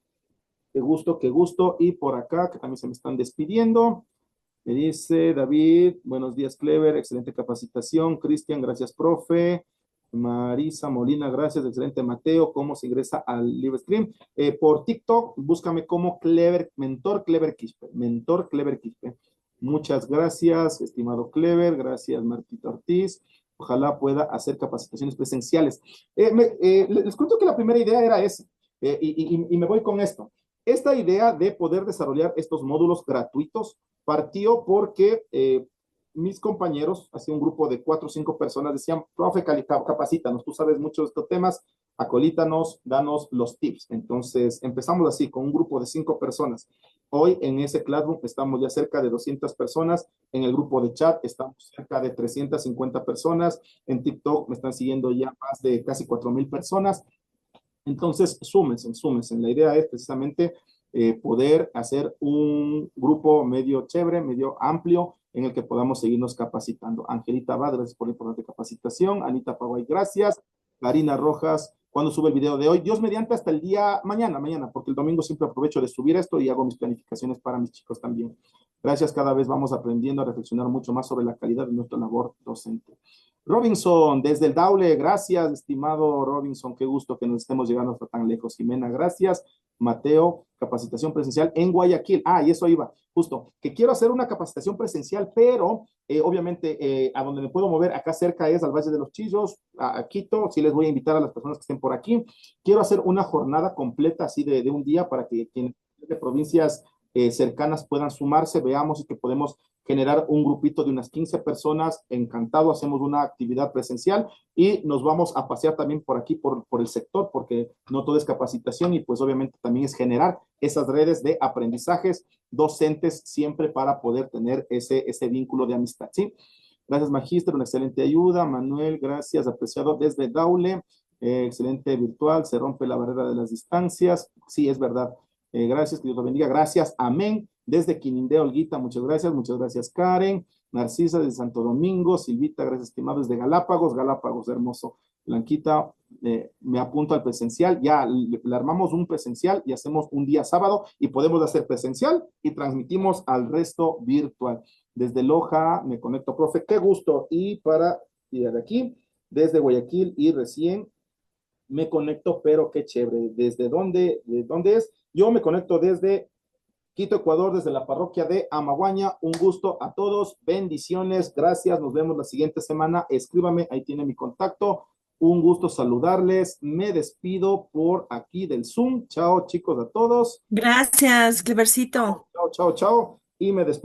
Qué gusto, qué gusto. Y por acá, que también se me están despidiendo. Me dice David, buenos días, Clever, excelente capacitación. Cristian, gracias, profe. Marisa Molina, gracias, excelente. Mateo, ¿cómo se ingresa al live stream? Por TikTok, búscame como Mentor Clever Quispe. Mentor Clever Quispe. Muchas gracias, estimado Clever. Gracias, Martita Ortiz. Ojalá pueda hacer capacitaciones presenciales. Les cuento que la primera idea era esa, y me voy con esto. esta idea de poder desarrollar estos módulos gratuitos partió porque mis compañeros, así un grupo de 4 o 5 personas, decían, profe, capacítanos, tú sabes mucho de estos temas, acolítanos, danos los tips. Entonces empezamos así, con un grupo de 5 personas. Hoy en ese Classroom estamos ya cerca de 200 personas, en el grupo de chat estamos cerca de 350 personas, en TikTok me están siguiendo ya más de casi 4,000 personas. Entonces, súmense, súmense. La idea es precisamente poder hacer un grupo medio chévere, medio amplio, en el que podamos seguirnos capacitando. Angelita Abad, gracias por la importante capacitación. Anita Pavay, gracias. Karina Rojas, cuando sube el video de hoy? Dios mediante hasta el día mañana, porque el domingo siempre aprovecho de subir esto y hago mis planificaciones para mis chicos también. Gracias, cada vez vamos aprendiendo a reflexionar mucho más sobre la calidad de nuestra labor docente. Robinson, desde el Daule, gracias, estimado Robinson, qué gusto que nos estemos llegando hasta tan lejos. Jimena, gracias. Mateo, capacitación presencial en Guayaquil. Y eso iba, justo, que quiero hacer una capacitación presencial, pero obviamente a donde me puedo mover acá cerca es al Valle de los Chillos, a Quito, sí les voy a invitar a las personas que estén por aquí. Quiero hacer una jornada completa así de un día para que quienes de provincias cercanas puedan sumarse, veamos y que podemos generar un grupito de unas 15 personas, encantado, hacemos una actividad presencial y nos vamos a pasear también por aquí, por el sector, porque no todo es capacitación y pues obviamente también es generar esas redes de aprendizajes docentes siempre para poder tener ese vínculo de amistad, ¿sí? Gracias, Magíster, una excelente ayuda. Manuel, gracias, apreciado desde Daule. Excelente virtual, se rompe la barrera de las distancias. Sí, es verdad. Gracias, que Dios lo bendiga. Gracias, amén. Desde Quinindé, Olguita, muchas gracias, Karen. Narcisa, desde Santo Domingo. Silvita, gracias, estimado, desde Galápagos, hermoso. Blanquita, me apunto al presencial. Ya le armamos un presencial y hacemos un día sábado y podemos hacer presencial y transmitimos al resto virtual. Desde Loja, me conecto, profe, qué gusto. Y de aquí, desde Guayaquil y recién me conecto, pero qué chévere. ¿De dónde es? Yo me conecto desde Quito, Ecuador, desde la parroquia de Amaguaña. Un gusto a todos, bendiciones, gracias, nos vemos la siguiente semana. Escríbame, ahí tiene mi contacto. Un gusto saludarles. Me despido por aquí del Zoom. Chao, chicos, a todos. Gracias, Clevercito. Chao, chao, chao. Y me despido.